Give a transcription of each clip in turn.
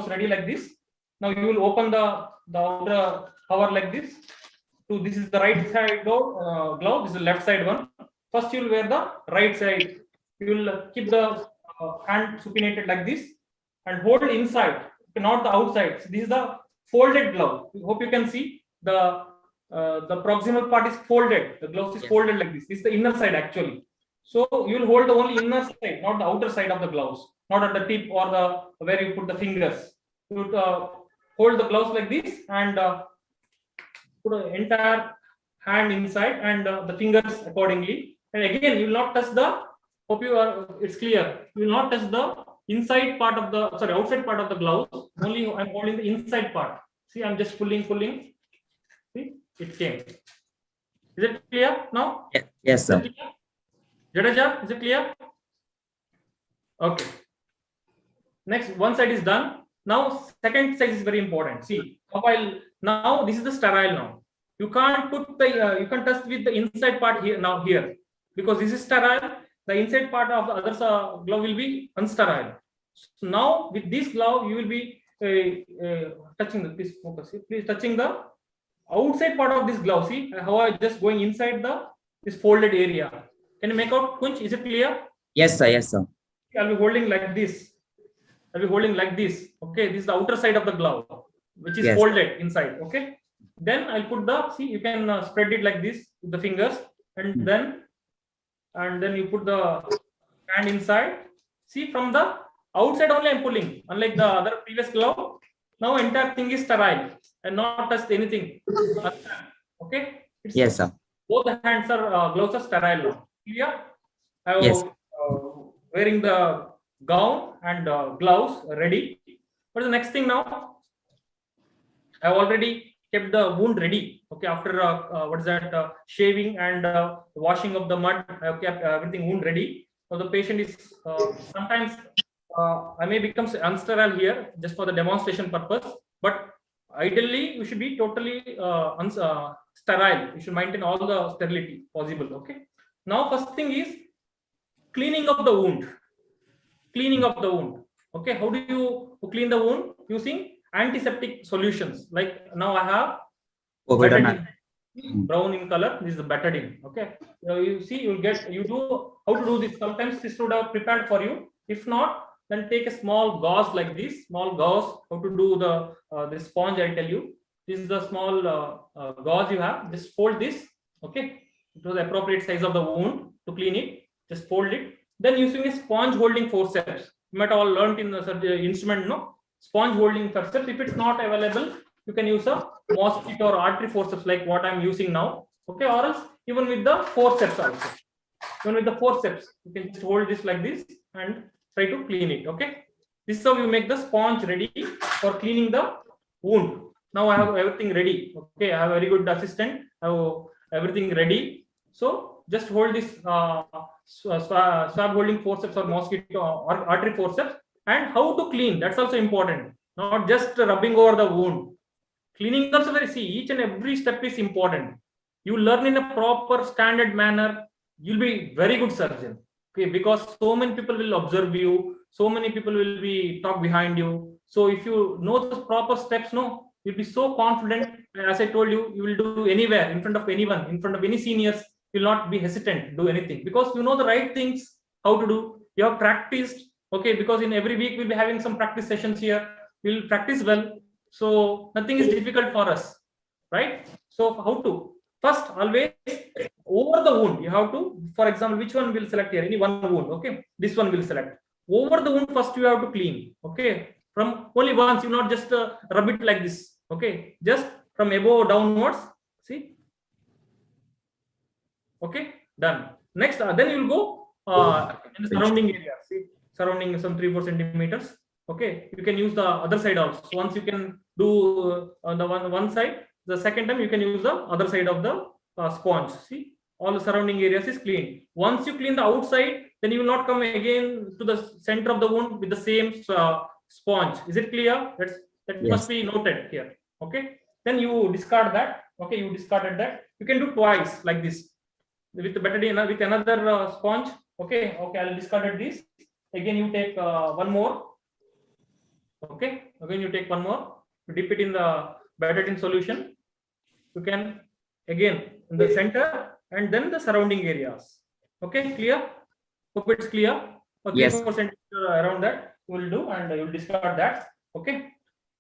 ready like this. Now you will open the outer cover like this. So this is the right side glove. This is the left side one. First you will wear the right side. You will keep the hand supinated like this and hold inside, not the outside. So this is the folded glove. I hope you can see the proximal part is folded. The glove is folded like this. This is the inner side actually. So you will hold the only inner side, not the outer side of the gloves, not at the tip or the where you put the fingers. You would, hold the gloves like this and put the entire hand inside and the fingers accordingly. And again, you will not touch the. Hope you are. It's clear. You will not touch the inside part of the outside part of the gloves. Only I'm holding the inside part. See, I'm just pulling. See, it came. Is it clear now? Yes, sir. Jadeja, is it clear? Okay. Next, one side is done. Now, second side is very important. See, while now this is the sterile now. You can't put the you can touch with the inside part here here because this is sterile. The inside part of the other glove will be unsterile. So now with this glove, you will be touching the. Please focus here. Please touching the outside part of this glove. See how I just going inside this folded area. Can you make out, Kunch? Is it clear? Yes, sir. Yes, sir. I'll be holding like this. Okay, this is the outer side of the glove, which is folded inside. Okay. Then I'll put see, you can spread it like this with the fingers, and then you put the hand inside. See, from the outside only I'm pulling, unlike the other previous glove. Now entire thing is sterile and not touched anything. Okay. Yes, sir. Both the hands are gloves are sterile now. Clear? I was wearing the gown and gloves ready. What is the next thing now? I have already kept the wound ready. Okay, after what is that? Shaving and washing of the mud, I have kept everything wound ready. So the patient is sometimes I may become unsterile here just for the demonstration purpose, but ideally you should be totally sterile. You should maintain all the sterility possible. Okay. Now first thing is cleaning of the wound. Okay, how do you clean the wound? Using antiseptic solutions. Like now I have betadine, brown in color. This is the betadine. Okay, so you see, you do how to do this. Sometimes this would have prepared for you. If not, then take a small gauze like this. Small gauze. How to do the sponge? I tell you. This is the small gauze you have. Just fold this. Okay, to the appropriate size of the wound to clean it. Just fold it. Then using a sponge holding forceps. You might all learned in the instrument, no? Sponge holding forceps. If it's not available, you can use a mosquito or artery forceps like what I'm using now. Okay, or else even with the forceps also. Even with the forceps, you can just hold this like this and try to clean it. Okay. This is how you make the sponge ready for cleaning the wound. Now I have everything ready. Okay, I have a very good assistant. I have everything ready. So just hold this swab holding forceps or mosquito or artery forceps, and how to clean, that's also important. Not just rubbing over the wound. Cleaning also each and every step is important. You learn in a proper standard manner, you'll be very good surgeon. Okay, because so many people will observe you, so many people will be talk behind you. So if you know the proper steps, no, you'll be so confident. As I told you, you will do anywhere, in front of anyone, in front of any seniors. Will not be hesitant to do anything because you know the right things how to do. You have practiced. Okay, because in every week we'll be having some practice sessions here. We'll practice well, so nothing is difficult for us, right? So how to first always over the wound you have to, for example, which one will select here? Any one wound. Okay, this one will select. Over the wound first you have to clean. Okay, from only once. You not just rub it like this. Okay, just from above downwards. See. Okay, done. Next, then you will go in the surrounding area. See, surrounding some 3-4 centimeters. Okay, you can use the other side also. So once you can do on the one side, the second time you can use the other side of the sponge. See, all the surrounding areas is clean. Once you clean the outside, then you will not come again to the center of the wound with the same sponge. Is it clear? That must be noted here. Okay, then you discard that. Okay, you discarded that. You can do twice like this. With the betadine, with another sponge. Okay, I'll discard this. Again, you take one more. Okay, again you take one more, you dip it in the betadine solution. You can again in the center and then the surrounding areas. Okay, clear? Hope it's clear. Okay, Yes. 3% around that you will do, and you will discard that. Okay,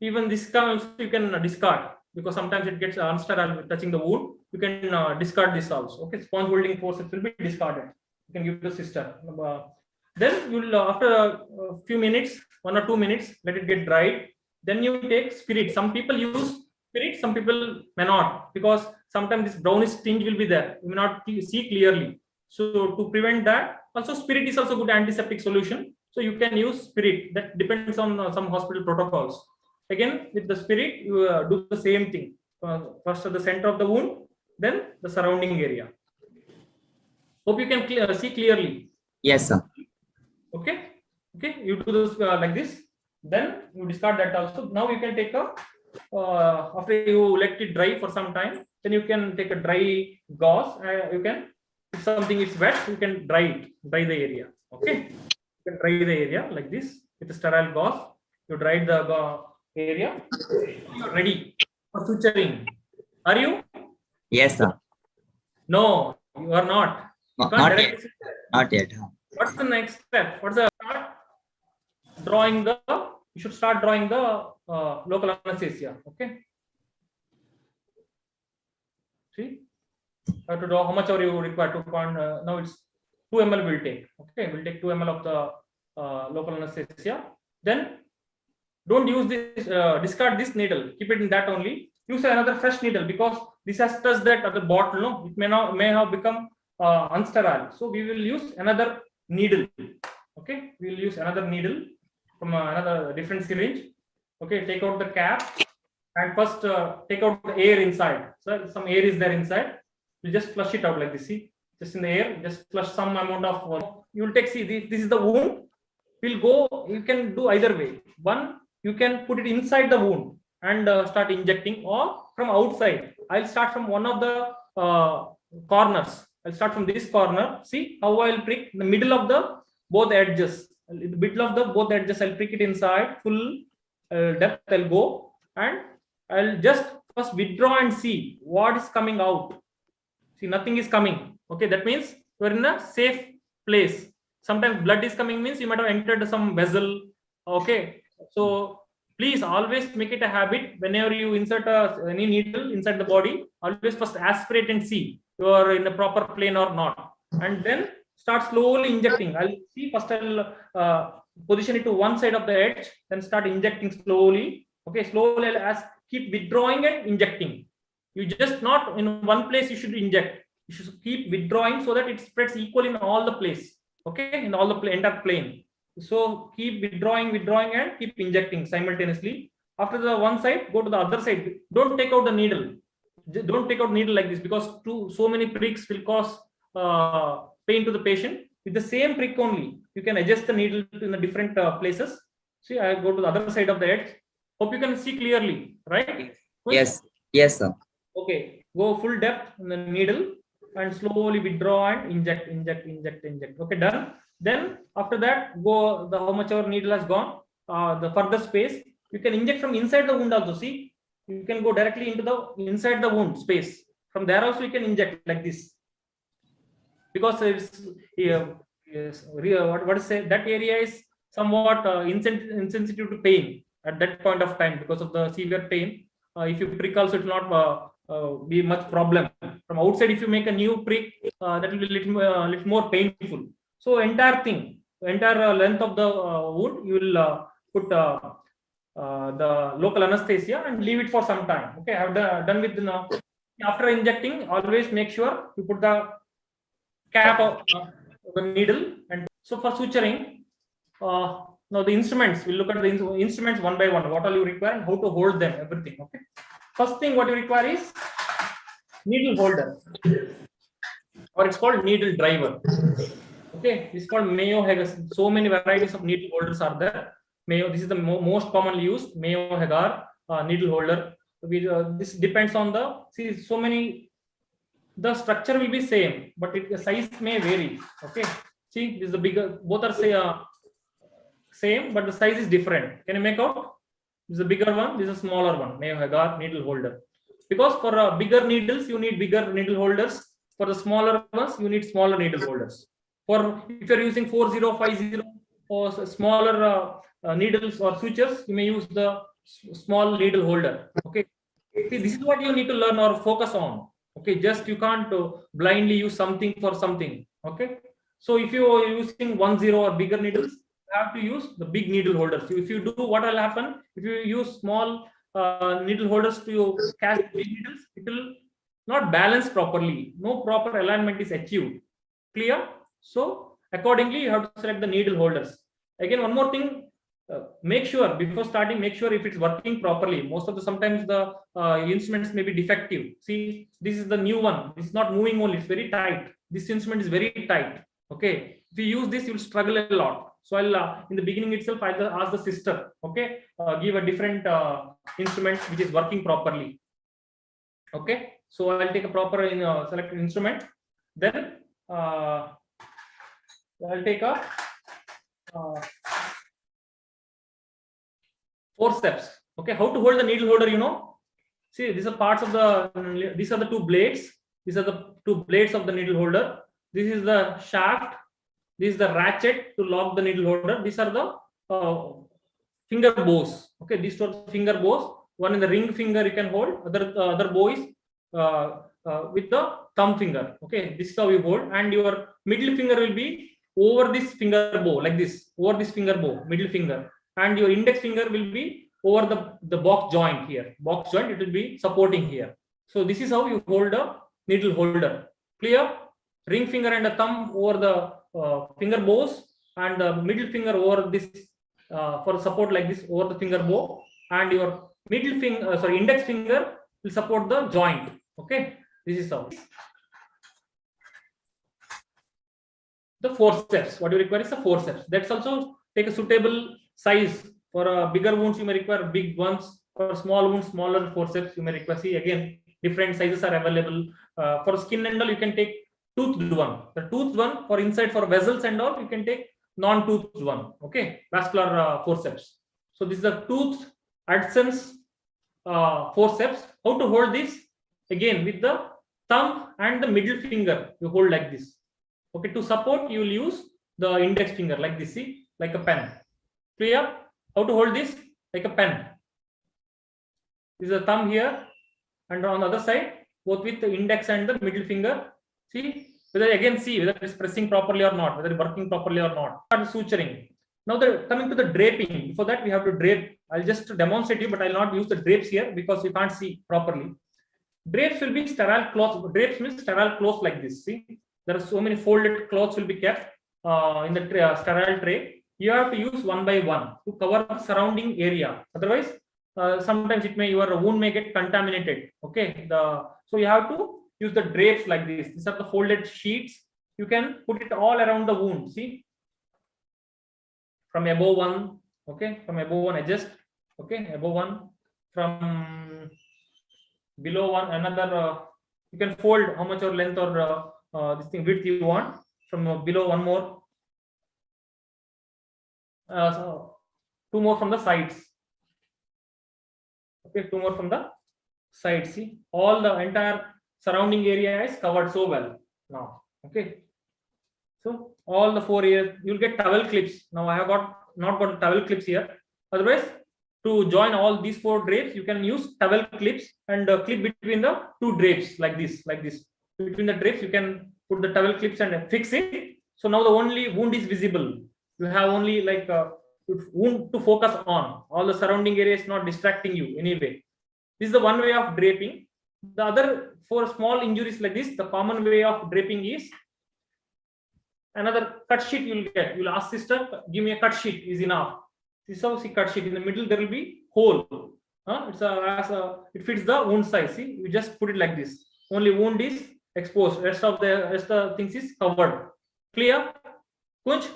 even this can also you can discard, because sometimes it gets unsterile touching the wound. You can discard this also. Okay, sponge holding forceps will be discarded. You can give the sister. Then you will after a few minutes, 1 or 2 minutes, let it get dried. Then you take spirit. Some people use spirit, some people may not, because sometimes this brownish tinge will be there. You may not see clearly. So to prevent that, also spirit is also good antiseptic solution. So you can use spirit. That depends on some hospital protocols. Again, with the spirit, you do the same thing. First at the center of the wound, then the surrounding area. Hope you can see clearly. Yes, sir. Okay. Okay. You do this like this. Then you discard that also. Now you can take a after you let it dry for some time. Then you can take a dry gauze. You can, if something is wet, you can dry the area. Okay. You can dry the area like this with a sterile gauze. You dried the area. You're ready for suturing. Are you? Yes, sir. No, you are not. You can't Not directly yet. suture. Not yet. What's the next step? What's the start? Drawing the, you should start drawing the local anesthesia. Okay. See, I have to draw how much are you required to now it's 2 ml will take. Okay, we'll take 2 ml of the local anesthesia. Then don't use this, discard this needle, keep it in that only. Use another fresh needle, because this has touched that other bottle. No, it may have become unsterile. So we will use another needle. Okay, we will use another needle from another different syringe. Okay, take out the cap and first take out the air inside. So some air is there inside. You just flush it out like this. See, just in the air, just flush some amount of. You will take. See, this is the wound. We'll go. You can do either way. One, you can put it inside the wound and start injecting, or from outside. I'll start from one of the corners. I'll start from this corner. See how I'll prick in the middle of the both edges. In the middle of the both edges, I'll prick it inside. Full depth I'll go, and I'll just first withdraw and see what is coming out. See, nothing is coming. Okay, that means you're in a safe place. Sometimes blood is coming, means you might have entered some vessel. Okay, so please always make it a habit, whenever you insert any needle inside the body, always first aspirate and see you are in a proper plane or not, and then start slowly injecting. I'll see first I'll position it to one side of the edge, then start injecting slowly. Okay, slowly I'll keep withdrawing and injecting. You just not in one place you should inject. You should keep withdrawing so that it spreads equally in all the place. Okay, in all the entire plane. So keep withdrawing and keep injecting simultaneously. After the one side, go to the other side. Don't take out the needle. Don't take out needle like this, because so many pricks will cause pain to the patient. With the same prick only, you can adjust the needle in the different places. See, I go to the other side of the edge. Hope you can see clearly, right? Yes. Yes, sir. Okay, go full depth in the needle and slowly withdraw and inject. Okay, done. Then after that, go how much our needle has gone, the further space, you can inject from inside the wound also. See, you can go directly into the inside the wound space. From there also you can inject like this, because it's what is say, that area is somewhat insensitive to pain at that point of time because of the severe pain. If you prick also, it will not be much problem. From outside, if you make a new prick, that will be little more painful. So entire thing, entire length of the wound, you will put the local anesthesia and leave it for some time. Okay, I've done with now. After injecting, always make sure you put the cap of the needle. And so for suturing, now the instruments, we'll look at the instruments one by one, what all you require and how to hold them, everything. Okay, first thing what you require is needle holder, or it's called needle driver. Okay, it's called Mayo Hagar. So many varieties of needle holders are there. Mayo, this is the most commonly used Mayo Hagar needle holder. This depends on the, see, so many, the structure will be same, but the size may vary. Okay, see, this is the bigger, both are say same, but the size is different. Can you make out? This is a bigger one. This is a smaller one. Hagar needle holder. Because for bigger needles, you need bigger needle holders. For the smaller ones, you need smaller needle holders. For if you're using 4050 or smaller needles or sutures, you may use the small needle holder. Okay. See, this is what you need to learn or focus on. Okay, just you can't blindly use something for something. Okay, so if you are using 10 or bigger needles, you have to use the big needle holders. If you do, what will happen? If you use small needle holders to catch big needles, it will not balance properly. No proper alignment is achieved. Clear? So accordingly, you have to select the needle holders. Again, one more thing. Make sure before starting, make sure if it's working properly. Most of the sometimes the instruments may be defective. See, this is the new one. It's not moving only, it's very tight. This instrument is very tight. Okay, if you use this, you'll struggle a lot. So I'll in the beginning itself, I'll ask the sister, okay, give a different instrument which is working properly. Okay, so I'll take a proper selected instrument. Then I'll take a forceps. Okay, how to hold the needle holder, you know. See, these are parts of the, these are the two blades. These are the two blades of the needle holder. This is the shaft. This is the ratchet to lock the needle holder. These are the finger bows. Okay, these two are finger bows. One in the ring finger you can hold. Other bow is with the thumb finger. Okay, this is how you hold, and your middle finger will be over this finger bow, like this, over this finger bow, middle finger. And your index finger will be over the box joint here. Box joint, it will be supporting here. So this is how you hold a needle holder. Clear? Ring finger and a thumb over the finger bows, and the middle finger over this for support like this over the finger bow, and your middle finger, index finger will support the joint. Okay, this is how. The forceps. What you require is a forceps. That's also take a suitable size. For bigger wounds, you may require big ones. For small wounds, smaller forceps you may require. See, again, different sizes are available. For skin and all, you can take toothed one. The toothed one for inside for vessels and all, you can take non-toothed one. Okay, vascular forceps. So this is the toothed adsense forceps. How to hold this? Again, with the thumb and the middle finger, you hold like this. Okay, to support, you will use the index finger like this. See, like a pen. Clear? How to hold this? Like a pen. This is a thumb here, and on the other side, both with the index and the middle finger. See whether it's pressing properly or not, whether it's working properly or not. And suturing. Now coming to the draping. Before that, we have to drape. I'll just demonstrate you, but I'll not use the drapes here because you can't see properly. Drapes will be sterile cloths. Drapes means sterile cloths like this. See, there are so many folded cloths will be kept in the sterile tray. You have to use one by one to cover the surrounding area. Otherwise, sometimes your wound may get contaminated. Okay, so you have to use the drapes like this. These are the folded sheets. You can put it all around the wound. See, from above one. Okay, from above one, adjust. Okay, above one. From below one, another. You can fold how much or length or this thing width you want. From below, one more. So two more from the sides. Okay, two more from the sides. See, all the entire surrounding area is covered so well now. Okay, so all the 4 areas you'll get towel clips. Now I have not got towel clips here. Otherwise, to join all these 4 drapes, you can use towel clips and clip between the 2 drapes like this. Between the drapes, you can put the towel clips and fix it. So now the only wound is visible. You have only like wound to focus on. All the surrounding area is not distracting you anyway. This is the one way of draping. The other, for small injuries like this, the common way of draping is another cut sheet you will get. You will ask sister, give me a cut sheet is enough. This is how see cut sheet. In the middle there will be hole. It fits the wound size. See, you just put it like this. Only wound is exposed. Rest of the things is covered. Clear? Kunj?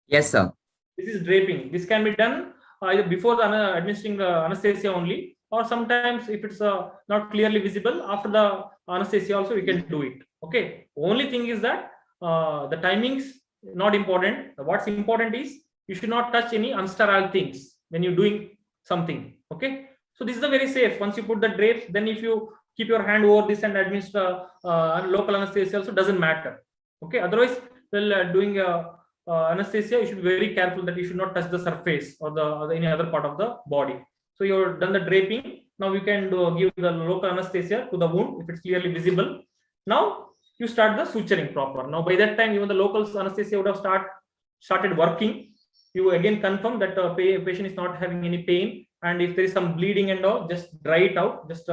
Yes, sir. This is draping. This can be done either before administering the anesthesia only, or sometimes if it's not clearly visible after the anesthesia also we can do it. Okay. Only thing is that the timings not important. What's important is you should not touch any unsterile things when you're doing something. Okay, so this is a very safe. Once you put the drapes, then if you keep your hand over this and administer local anesthesia, also doesn't matter. Okay, otherwise, while doing anesthesia, you should be very careful that you should not touch the surface or the any other part of the body. So you've done the draping. Now you can give the local anesthesia to the wound if it's clearly visible. Now you start the suturing proper. Now by that time, even the local anesthesia would have started working. You again confirm that patient is not having any pain, and if there is some bleeding and all, just dry it out. Just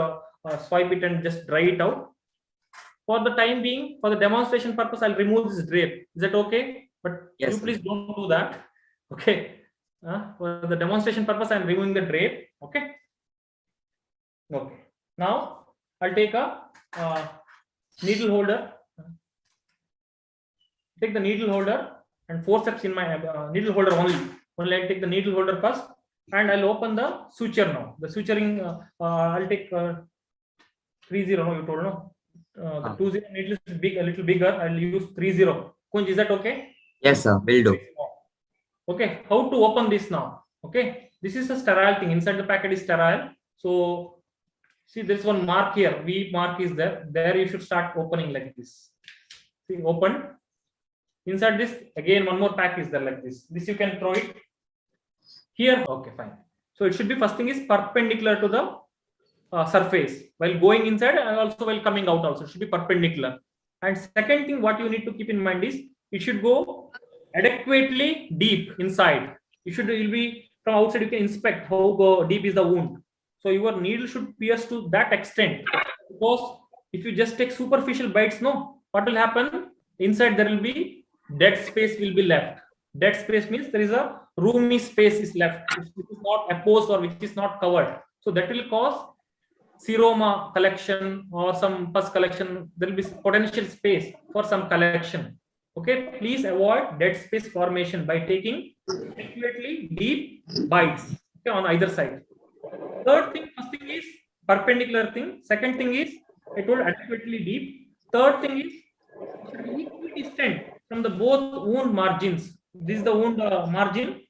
swipe it and just dry it out. For the time being, for the demonstration purpose, I'll remove this drape. Is that okay? But Yes, you please don't do that. Okay. For the demonstration purpose, I'm removing the drape. Okay. Okay. Now I'll take a needle holder. Take the needle holder and forceps in my needle holder only. Only I'll take the needle holder first, and I'll open the suture now. The suturing, I'll take 30. No, you told no. The 20 needle is big, a little bigger. I'll use 30. Kunj, is that okay? Yes, sir. Will do. Okay, how to open this now? Okay, this is a sterile thing. Inside the packet is sterile. So see, there's one mark here. V mark is there. There you should start opening like this. See, open. Inside this, again, one more pack is there like this. This you can throw it here. Okay, fine. So it should be, first thing is perpendicular to the surface while going inside, and also while coming out also. It should be perpendicular. And second thing, what you need to keep in mind is it should go adequately deep inside. You'll be from outside, you can inspect how deep is the wound. So your needle should pierce to that extent, because if you just take superficial bites, no, what will happen? Inside there will be dead space will be left. Dead space means there is a roomy space is left, which is not opposed or which is not covered. So that will cause seroma collection or some pus collection. There will be potential space for some collection. Okay, please avoid dead space formation by taking adequately deep bites, okay, on either side. Third thing, first thing is perpendicular thing. Second thing is I told adequately deep. Third thing is equidistant from the both wound margins. This is the wound margin.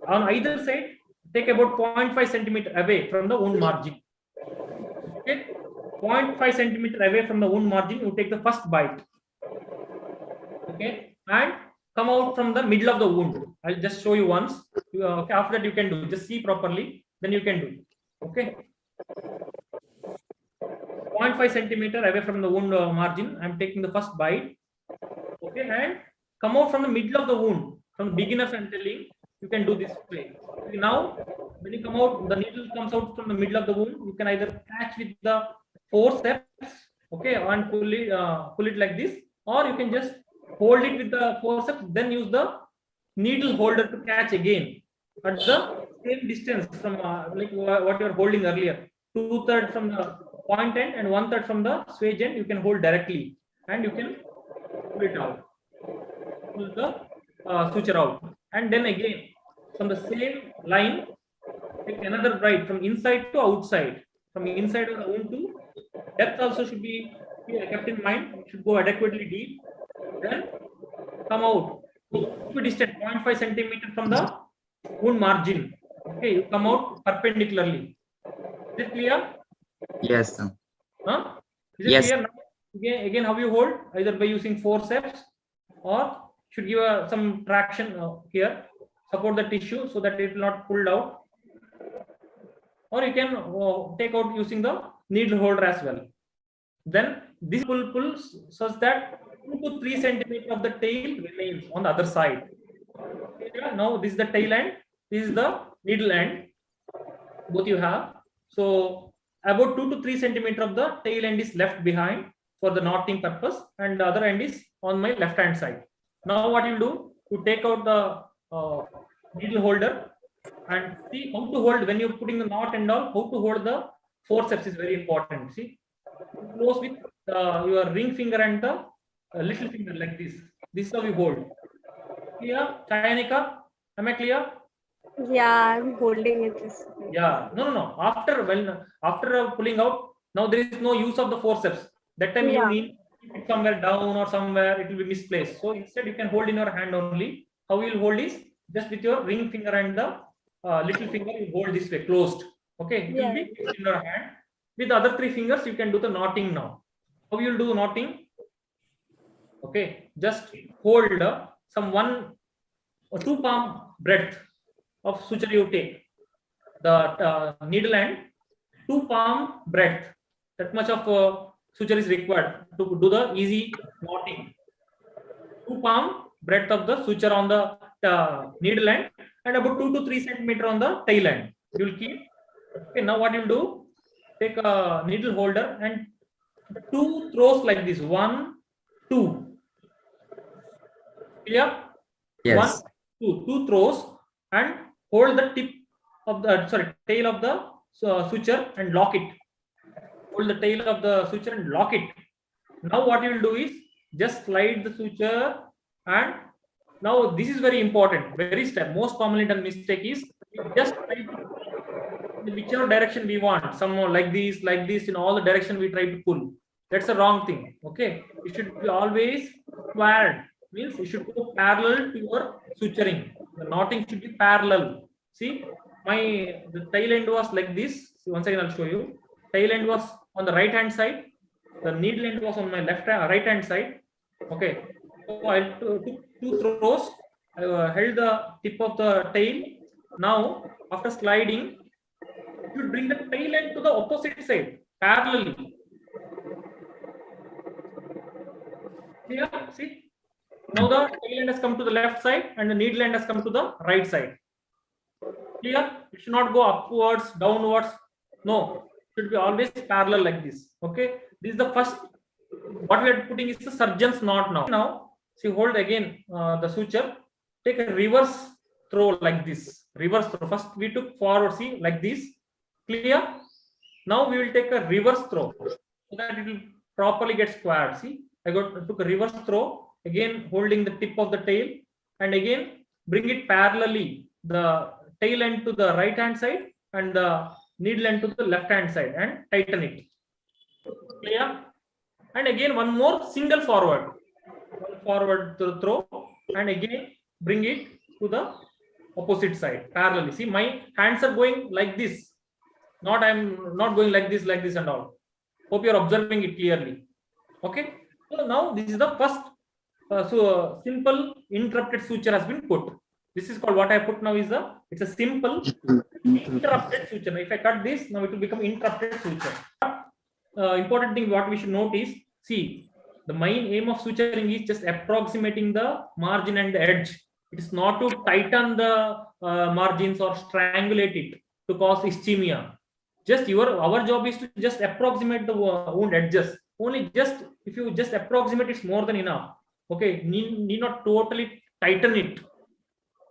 On either side, take about 0.5 centimeter away from the wound margin. Okay, 0.5 centimeter away from the wound margin, you take the first bite. Okay, and come out from the middle of the wound. I'll just show you once. Okay, after that you can do. Just see properly, then you can do. Okay, 0.5 centimeter away from the wound margin. I'm taking the first bite. Okay, and come out from the middle of the wound. From the beginners, I'm telling you can do this way. Okay, now, when you come out, the needle comes out from the middle of the wound. You can either catch with the forceps, okay, and pull it like this, or you can just hold it with the forceps, then use the needle holder to catch again at the same distance from like what you are holding earlier. 2/3 from the point end and 1/3 from the swage end. You can hold directly, and you can pull it out, pull the suture out, and then again from the same line, take another bite from inside to outside, from inside of the wound to depth also should be kept in mind. It should go adequately deep. Then come out equidistant 0.5 centimeter from the wound margin. Okay, you come out perpendicularly. Is it clear? Yes, sir. Huh? Is it Yes. clear now? Again, how you hold, either by using forceps or should give some traction here, support the tissue so that it will not pulled out, or you can take out using the needle holder as well. Then this pull such that 2 to 3 centimeters of the tail remains on the other side. Okay, now this is the tail end, this is the needle end, both you have. So about 2 to 3 centimeters of the tail end is left behind for the knotting purpose, and the other end is on my left hand side. Now what you do, you take out the needle holder and see how to hold when you're putting the knot and all. How to hold the forceps is very important. See, close with your ring finger and the little finger like this. This is how you hold. Clear, Chayanika? Am I clear? Yeah, I'm holding it. Yeah. No. After pulling out, now there is no use of the forceps. That time you need it somewhere down or somewhere it will be misplaced. So instead you can hold in your hand only. How you will hold is just with your ring finger and the little finger you hold this way closed. Okay, it will be in your hand. With the other 3 fingers you can do the knotting now. How you will do knotting? Okay, just hold some 1 or 2 palm breadth of suture you take. The needle and 2 palm breadth. That much of suture is required to do the easy knotting. 2 palm breadth of the suture on the needle end and about 2 to 3 centimeter on the tail end. You will keep. Okay, now what you will do? Take a needle holder and 2 throws like this. 1, 2. Clear? Yes. 1, 2. 2 throws and hold the tip of the tail of the suture and lock it. Hold the tail of the suture and lock it. Now what you will do is just slide the suture, and now this is very important. Most commonly done mistake is just try to whichever direction we want. Some like this, in all the direction we try to pull. That's a wrong thing. Okay, it should be always squared. Means it should go parallel to your suturing. The knotting should be parallel. See, the tail end was like this. So once again, I'll show you. Tail end was on the right hand side. The needle end was on my right hand side. Okay. So I took 2 throws. I held the tip of the tail. Now, after sliding, you bring the tail end to the opposite side parallelly. Here, see. Now the tail end has come to the left side and the needle end has come to the right side. Clear? It should not go upwards, downwards. No, it should be always parallel like this. Okay. This is the first. What we are putting is the surgeon's knot now. Now, see, hold again the suture. Take a reverse throw like this. Reverse throw. First we took forward. See, like this. Clear? Now we will take a reverse throw so that it will properly get squared. See, I took a reverse throw. Again, holding the tip of the tail, and again bring it parallelly, the tail end to the right hand side and the needle end to the left hand side, and tighten it. Clear? And again one more single forward to throw, and again bring it to the opposite side parallelly. See, my hands are going like this. I'm not going like this and all. Hope you are observing it clearly. Okay. So now this is the first. So simple interrupted suture has been put. This is called, what I put now is it's a simple interrupted suture. If I cut this, now it will become interrupted suture. Important thing what we should note is, see, the main aim of suturing is just approximating the margin and the edge. It is not to tighten the margins or strangulate it to cause ischemia. Just our job is to just approximate the wound edges. Only just, if you just approximate, it's more than enough. Okay, need not totally tighten it.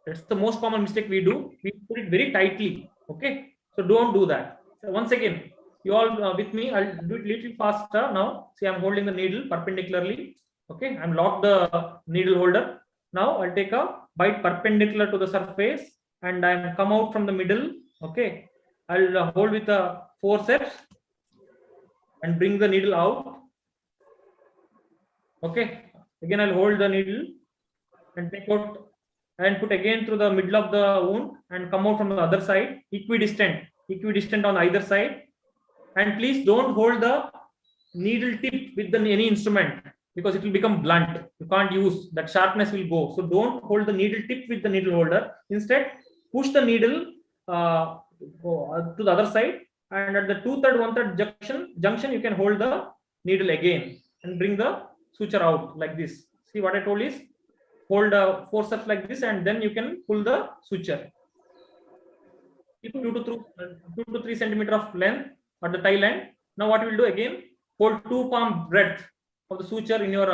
That's the most common mistake we do. We put it very tightly. Okay, so don't do that. So once again, you all with me. I'll do it little faster now. See, I'm holding the needle perpendicularly. Okay, I'm locked the needle holder. Now I'll take a bite perpendicular to the surface, and I'm come out from the middle. Okay, I'll hold with the forceps and bring the needle out. Okay. Again, I'll hold the needle and take out and put again through the middle of the wound and come out from the other side, equidistant on either side. And please don't hold the needle tip with any instrument, because it will become blunt. You can't use that, sharpness will go. So don't hold the needle tip with the needle holder. Instead, push the needle to the other side, and at the 2/3, 1/3 junction, you can hold the needle again and bring the suture out like this. See, what I told is, hold a forceps like this, and then you can pull the suture. Keep 2 to 3 centimeter of length at the tail end. Now what you will do again, hold 2 palm breadth of the suture in your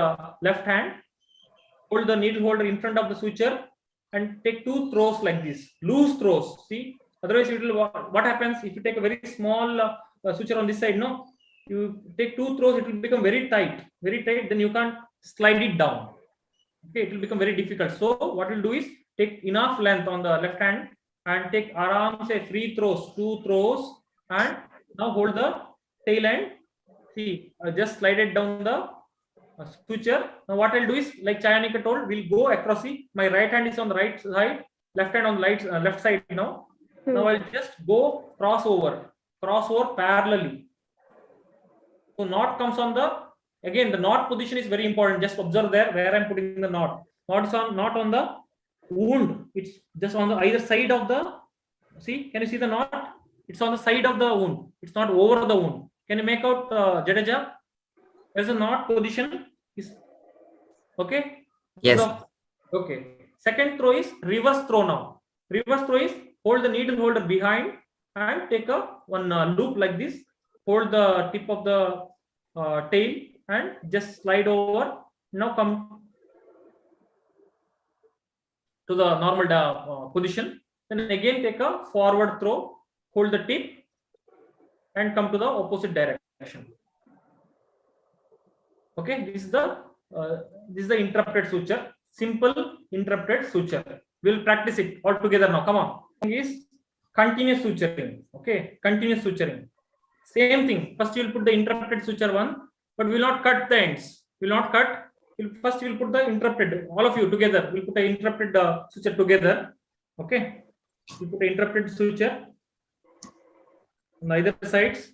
left hand. Hold the needle holder in front of the suture and take 2 throws like this, loose throws. See, otherwise it will, what happens if you take a very small suture on this side? No, you take 2 throws, it will become very tight. Then you can't slide it down. Okay, it will become very difficult. So what we'll do is take enough length on the left hand and take aram say free throws, 2 throws, and now hold the tail end. See, just slide it down the suture. Now what I'll do is, like Chayanika told, we'll go across. See, my right hand is on the right side, left hand on the left side now. Now I'll just go crossover parallelly. So knot comes on the, again the knot position is very important. Just observe there where I'm putting the knot. Knot is not on the wound. It's just on the either side of the, see, can you see the knot? It's on the side of the wound. It's not over the wound. Can you make out Jadeja? There's a knot position. Is okay? Yes. So, okay. Second throw is reverse throw now. Reverse throw is hold the needle holder behind and take a one loop like this. Hold the tip of the tail and just slide over. Now come to the normal position. Then again take a forward throw. Hold the tip and come to the opposite direction. Okay, this is the interrupted suture. Simple interrupted suture. We'll practice it all together now. Come on. Is continuous suturing. Okay, continuous suturing. Same thing. First, you will put the interrupted suture one, but we will not cut the ends. We will not cut. First, we will put the interrupted. All of you together. We'll put the interrupted suture together. Okay. We put the interrupted suture on either sides.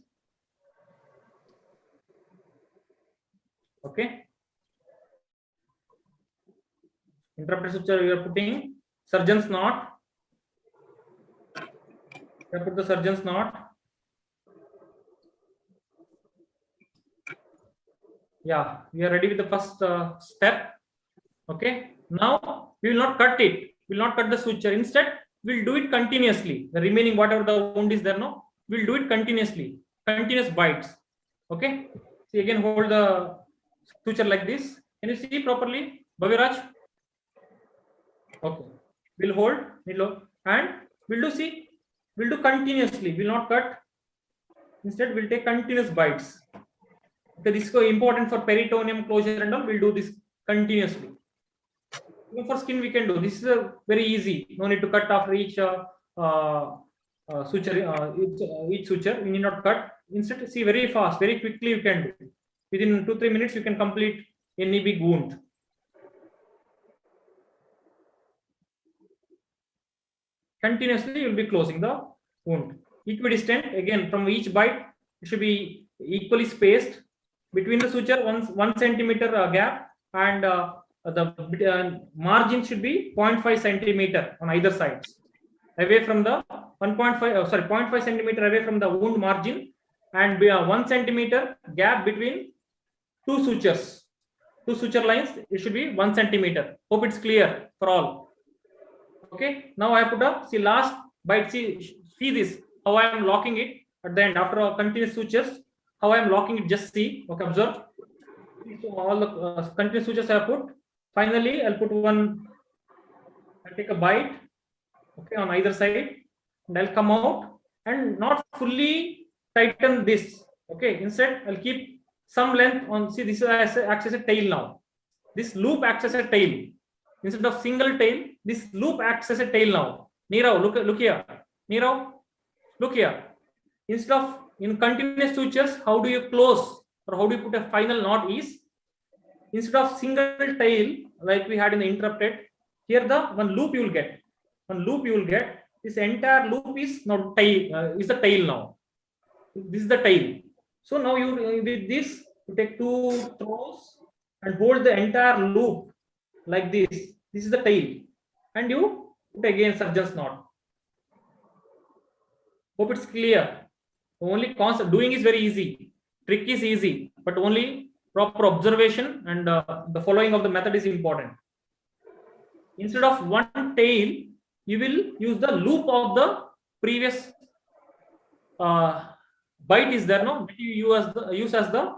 Okay. Interrupted suture. We are putting surgeon's knot. We put the surgeon's knot. Yeah, we are ready with the first step. Okay. Now we will not cut it. We will not cut the suture. Instead, we'll do it continuously. The remaining whatever the wound is there, no, we'll do it continuously. Continuous bites. Okay. See, again, hold the suture like this. Can you see properly, Bhaviraj? Okay. We'll hold and we'll do continuously. We'll not cut. Instead, we'll take continuous bites. Okay, this is important for peritoneum closure and all. We'll do this continuously. Even for skin, we can do this. Is very easy. No need to cut after each suture. Each suture, you need not cut. Instead, see, very fast, very quickly you can do. Within 2-3 minutes, you can complete any big wound. Continuously, you will be closing the wound. Equidistant, again, from each bite, it should be equally spaced. Between the suture, 1 centimeter gap, and the margin should be 0.5 centimeter on either sides, away from the 0.5 centimeter away from the wound margin, and 1 centimeter gap between two sutures. Two suture lines, it should be 1 centimeter. Hope it's clear for all. Okay. Now I put up, see, last bite. See this, how I am locking it at the end after a continuous sutures. How I am locking it, just see. Okay, observe. So all the continuous sutures I have put. Finally, I'll put one. I'll take a bite. Okay, on either side, and I'll come out and not fully tighten this. Okay, instead I'll keep some length on. See, this acts as a tail now. This loop acts as a tail. Instead of single tail, this loop acts as a tail now. Nirav, look here. Nirav, look here. Instead of in continuous sutures, how do you close or how do you put a final knot is, instead of single tail like we had in the interrupted, here the one loop you will get. One loop you will get. This entire loop is not tail, is the tail now. This is the tail. So now you with this you take 2 throws and hold the entire loop like this. This is the tail, and you put again surgeon's knot. Hope it's clear. Only concept doing is very easy. Trick is easy, but only proper observation and the following of the method is important. Instead of one tail, you will use the loop of the previous bite is there, no? You use as the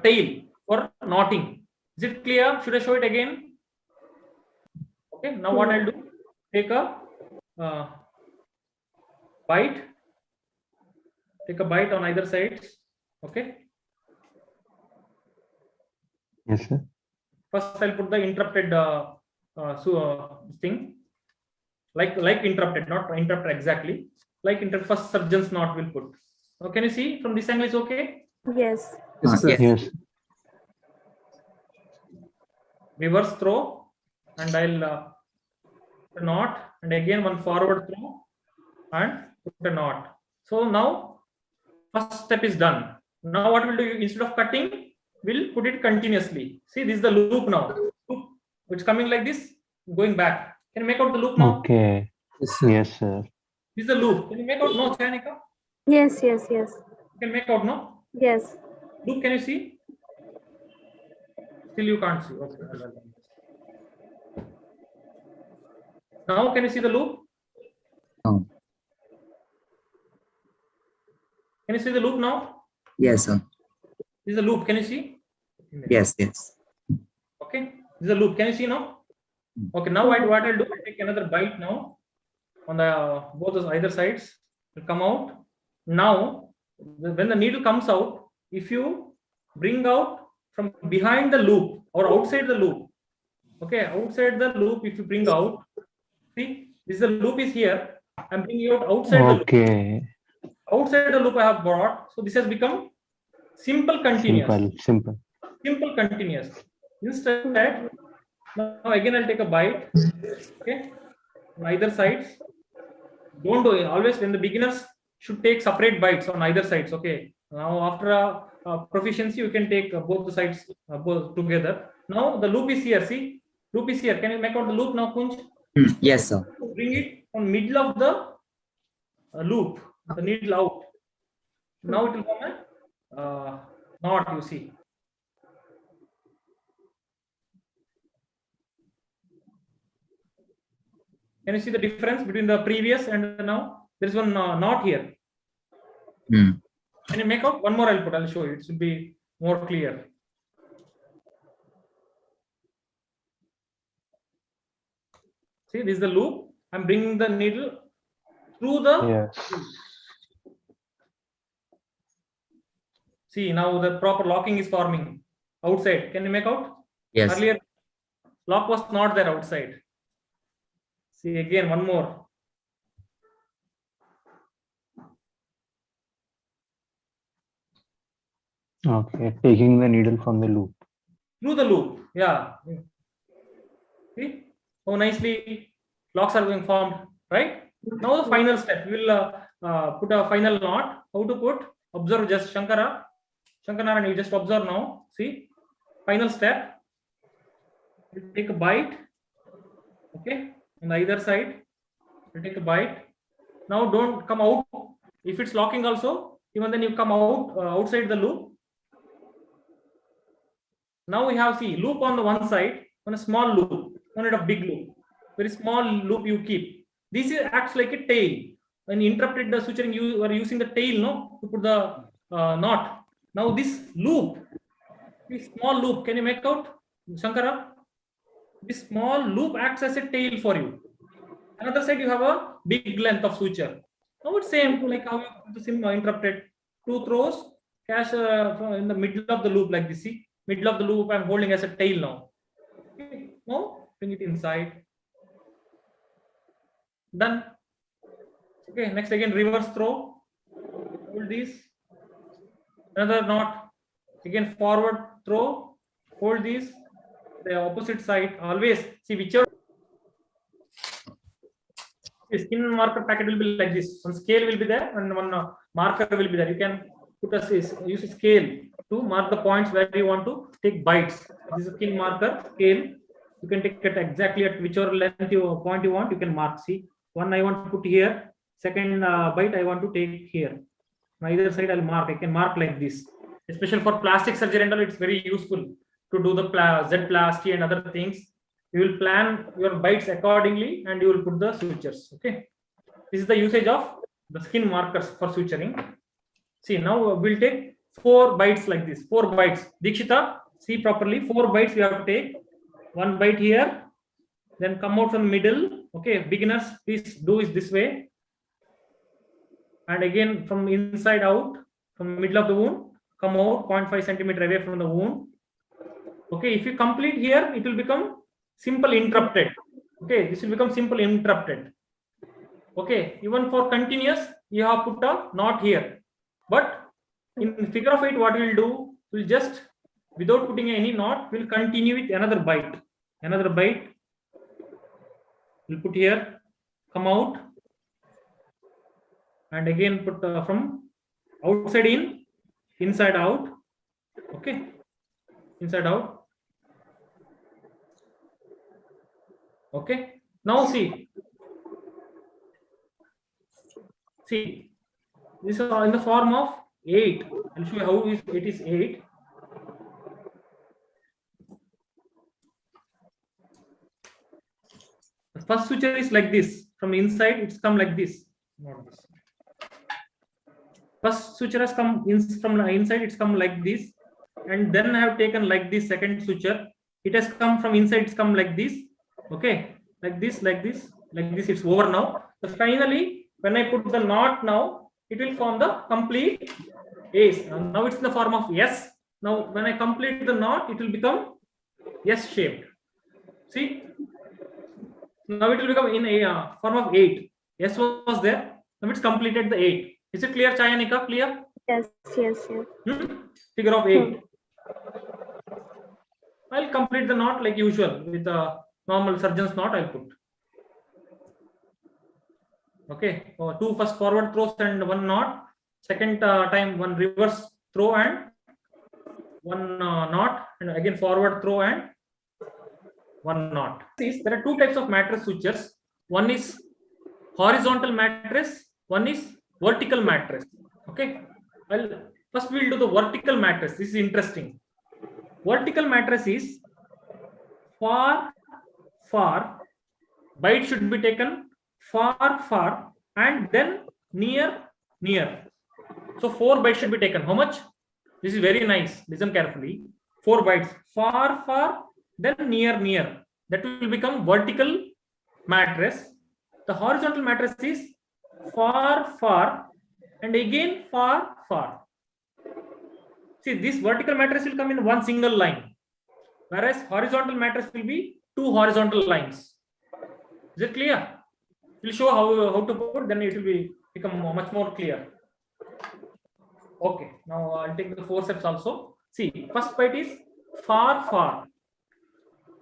tail for knotting. Is it clear? Should I show it again? Okay. Now what I'll do? Take a bite. Take a bite on either sides. Okay. Yes, sir. First, I'll put the interrupted thing, like interrupted, not interrupt exactly. Like interrupt. First, surgeon's knot will put. So can you see from this angle? Is okay? Yes. Yes. Reverse throw, and I'll knot, and again one forward throw. and put a knot. So now first step is done. Now what we'll do, instead of cutting, we'll put it continuously. See, this is the loop now. Loop, it's coming like this, going back. Can you make out the loop now? Okay. Yes, sir. This is the loop. Can you make out? No, Chanika? Yes, yes, yes. You can make out, no? Yes. Loop, can you see? Still you can't see. Okay. Now can you see the loop? Oh, Can you see the loop now? yes, sir. This is the loop. Can you see? Yes, yes. Okay. This is the loop. Can you see now? Okay. Now what I'll do? I'll take another bite now on the both the either sides. Will come out. Now, when the needle comes out, if you bring out from behind the loop or outside the loop, okay, outside the loop, if you bring out, see, this is the loop is here. I'm bringing out outside the loop. Okay. Outside the loop I have brought, so this has become simple continuous. Simple. Simple continuous. Instead, now again I'll take a bite. Okay, on either sides. Don't do it always. When the beginners should take separate bites on either sides. Okay. Now after a proficiency, you can take both the sides both together. Now the loop is here. See, loop is here. Can you make out the loop now, Kunj? Yes, sir. Bring it on middle of the loop. The needle out. Now it will come a knot. You see. Can you see the difference between the previous and now? There is one knot here. Can you make out? One more I'll put. I'll show you. It should be more clear. See, this is the loop. I'm bringing the needle through the. Yes. See, now the proper locking is forming outside. Can you make out? Yes. Earlier, lock was not there outside. See again, one more. Okay. Taking the needle from the loop. Through the loop. Yeah. See how nicely locks are being formed, right? Now the final step. We will put a final knot. How to put? Observe just Shankara. Shankara, you just observe now. See, final step. We'll take a bite. Okay, on either side. We'll take a bite. Now don't come out. If it's locking also, even then you come out outside the loop. Now we have, see, loop on the one side, on a small loop, not a big loop. Very small loop you keep. This is acts like a tail. When you interrupted the suturing, you were using the tail, no, to put the knot. Now this loop, this small loop, can you make out, Shankara? This small loop acts as a tail for you. Another side you have a big length of suture. Now it's same like how you put the same interrupted. 2 throws, cash in the middle of the loop like this. See, middle of the loop I'm holding as a tail now. Okay. Now bring it inside. Done. Okay, next again reverse throw. Hold this. Another knot. Again forward throw. Hold this. The opposite side. Always see whichever. The skin marker packet will be like this. One scale will be there and one marker will be there. You can put use a scale to mark the points where you want to take bites. This is a skin marker scale. You can take it exactly at whichever length point you want. You can mark. See, one I want to put here. Second bite I want to take here. On either side I'll mark. I can mark like this. Especially for plastic surgery and all, it's very useful to do the Z-plasty and other things. You will plan your bites accordingly and you will put the sutures. Okay. This is the usage of the skin markers for suturing. See, now we'll take 4 bites like this. 4 bites. Dikshita, see properly. 4 bites we have to take. 1 bite here. Then come out from the middle. Okay. Beginners, please do it this way. And again from inside out, from the middle of the wound, come out 0.5 centimeter away from the wound. Okay. If you complete here, it will become simple interrupted. Okay. This will become simple interrupted. Okay. Even for continuous, you have put a knot here. But in figure of 8, what we'll do, we'll just, without putting any knot, we'll continue with another bite. Another bite. We'll put here, come out. and again put from outside in, inside out. Okay, inside out. Okay, now see this is in the form of 8. I'll show you how it is 8. The first suture is like this. From inside, it's come like this. Not this. First suture has come in from the inside, it's come like this, and then I have taken like this second suture. It has come from inside, it's come like this. Okay, like this, like this, like this. It's over now. So finally, when I put the knot now, it will form the complete ace. Now it's in the form of S. Now when I complete the knot, it will become S shaped. See, now it will become in a form of 8. S was there. Now it's completed the 8. Is it clear, Chayanika? Clear? Yes, yes, yes. Figure of 8. I'll complete the knot like usual with a normal surgeon's knot. I'll put. Okay. 2 first forward throws and 1 knot. Second time 1 reverse throw and 1 knot, and again forward throw and 1 knot. There are 2 types of mattress sutures. One is horizontal mattress. One is vertical mattress. Okay. First we'll do the vertical mattress. This is interesting. Vertical mattress is far, bite should be taken far, and then near. So 4 bites should be taken. How much? This is very nice. Listen carefully. 4 bites. Far, then near. That will become vertical mattress. The horizontal mattress is far, and again far. See, this vertical mattress will come in one single line, whereas horizontal mattress will be 2 horizontal lines. Is it clear? We'll show how to put, then it will become much more clear. Okay, now I'll take the forceps also. See, first bite is far.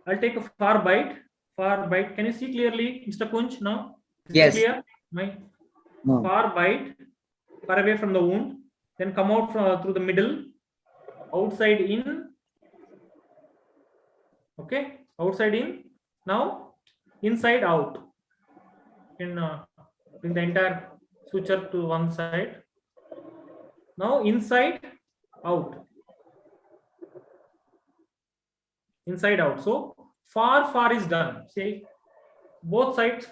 I'll take a far bite. Can you see clearly, Mr. Kunj? Now? Is Yes. it clear? No. Far bite, far away from the wound, then come out through the middle, outside in. Okay, outside in. Now inside out. You can bring the entire suture to one side. Now inside out. Inside out. So far is done. See, both sides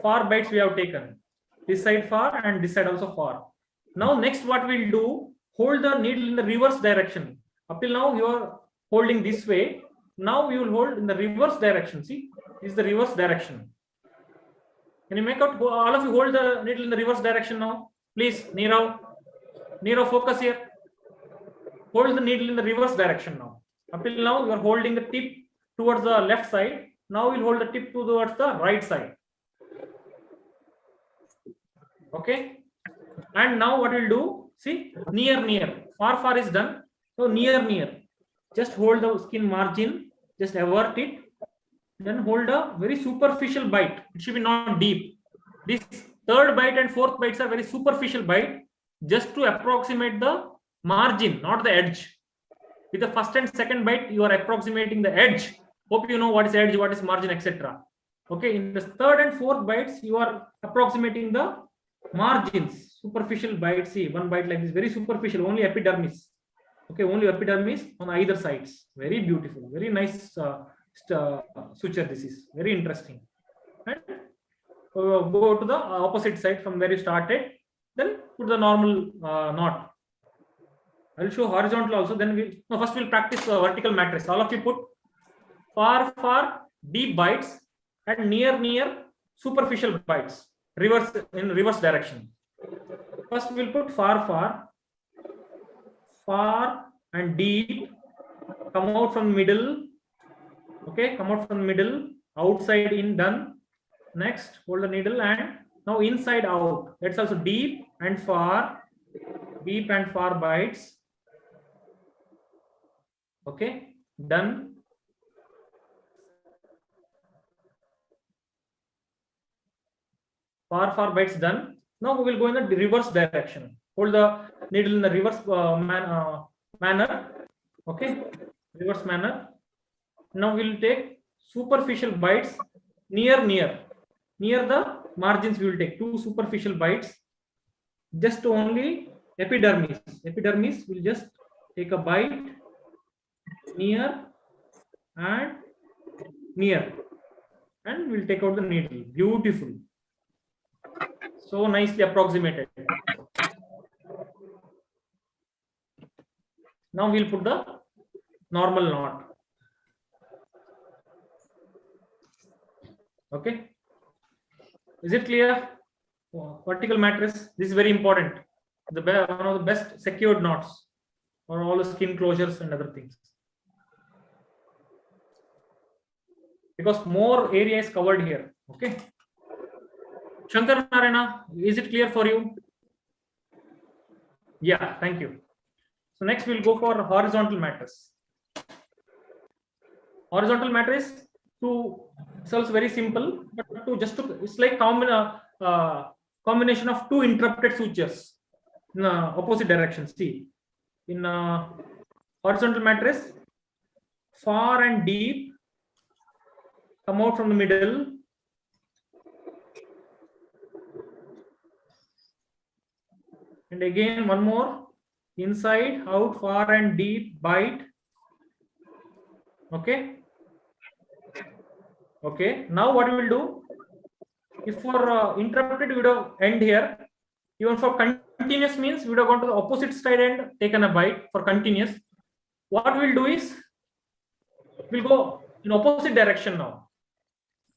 far bites we have taken. This side far and this side also far. Now next what we'll do, hold the needle in the reverse direction. Up till now you are holding this way. Now you will hold in the reverse direction. See, this is the reverse direction. Can you make out? All of you hold the needle in the reverse direction now. Please, Nirav, focus here. Hold the needle in the reverse direction now. Up till now you are holding the tip towards the left side. Now we'll hold the tip towards the right side. Okay. And now what we'll do? See, near. Far is done. So near. Just hold the skin margin. Just avert it. Then hold a very superficial bite. It should be not deep. This third bite and fourth bites are very superficial bite, just to approximate the margin, not the edge. With the first and second bite, you are approximating the edge. Hope you know what is edge, what is margin, etc. Okay, in the third and fourth bites, you are approximating the margins. Superficial bite. See, one bite like this, very superficial, only epidermis. Okay, only epidermis on either sides. Very beautiful, very nice suture. This is very interesting. And go to the opposite side from where you started. Then put the normal knot. I will show horizontal also. Then first we'll practice vertical mattress. All of you put far deep bites and near superficial bites. In reverse direction. First we'll put far and deep. Come out from middle. Okay, come out from middle. Outside in, done. Next, hold the needle and now inside out. That's also deep and far bites. Okay, done. Far bites done. Now we will go in the reverse direction. Hold the needle in the reverse manner. Okay, reverse manner. Now we will take superficial bites near the margins. We will take 2 superficial bites. Just only epidermis. Epidermis will just take a bite near, and we'll take out the needle. Beautiful. So nicely approximated. Now we'll put the normal knot. Okay. Is it clear? Vertical mattress. This is very important. One of the best secured knots for all the skin closures and other things. Because more area is covered here. Okay. Shankar Narayana, is it clear for you? Yeah, thank you. So next we'll go for horizontal mattress. Horizontal mattress it's also very simple, but it's like combination of 2 interrupted sutures in opposite directions. See, in horizontal mattress, far and deep come out from the middle. And again, one more, inside, out, far and deep, bite. Okay. Okay. Now what we will do? If for interrupted, we would have end here. Even for continuous means we would have gone to the opposite side and taken a bite for continuous. What we'll do is we'll go in opposite direction now.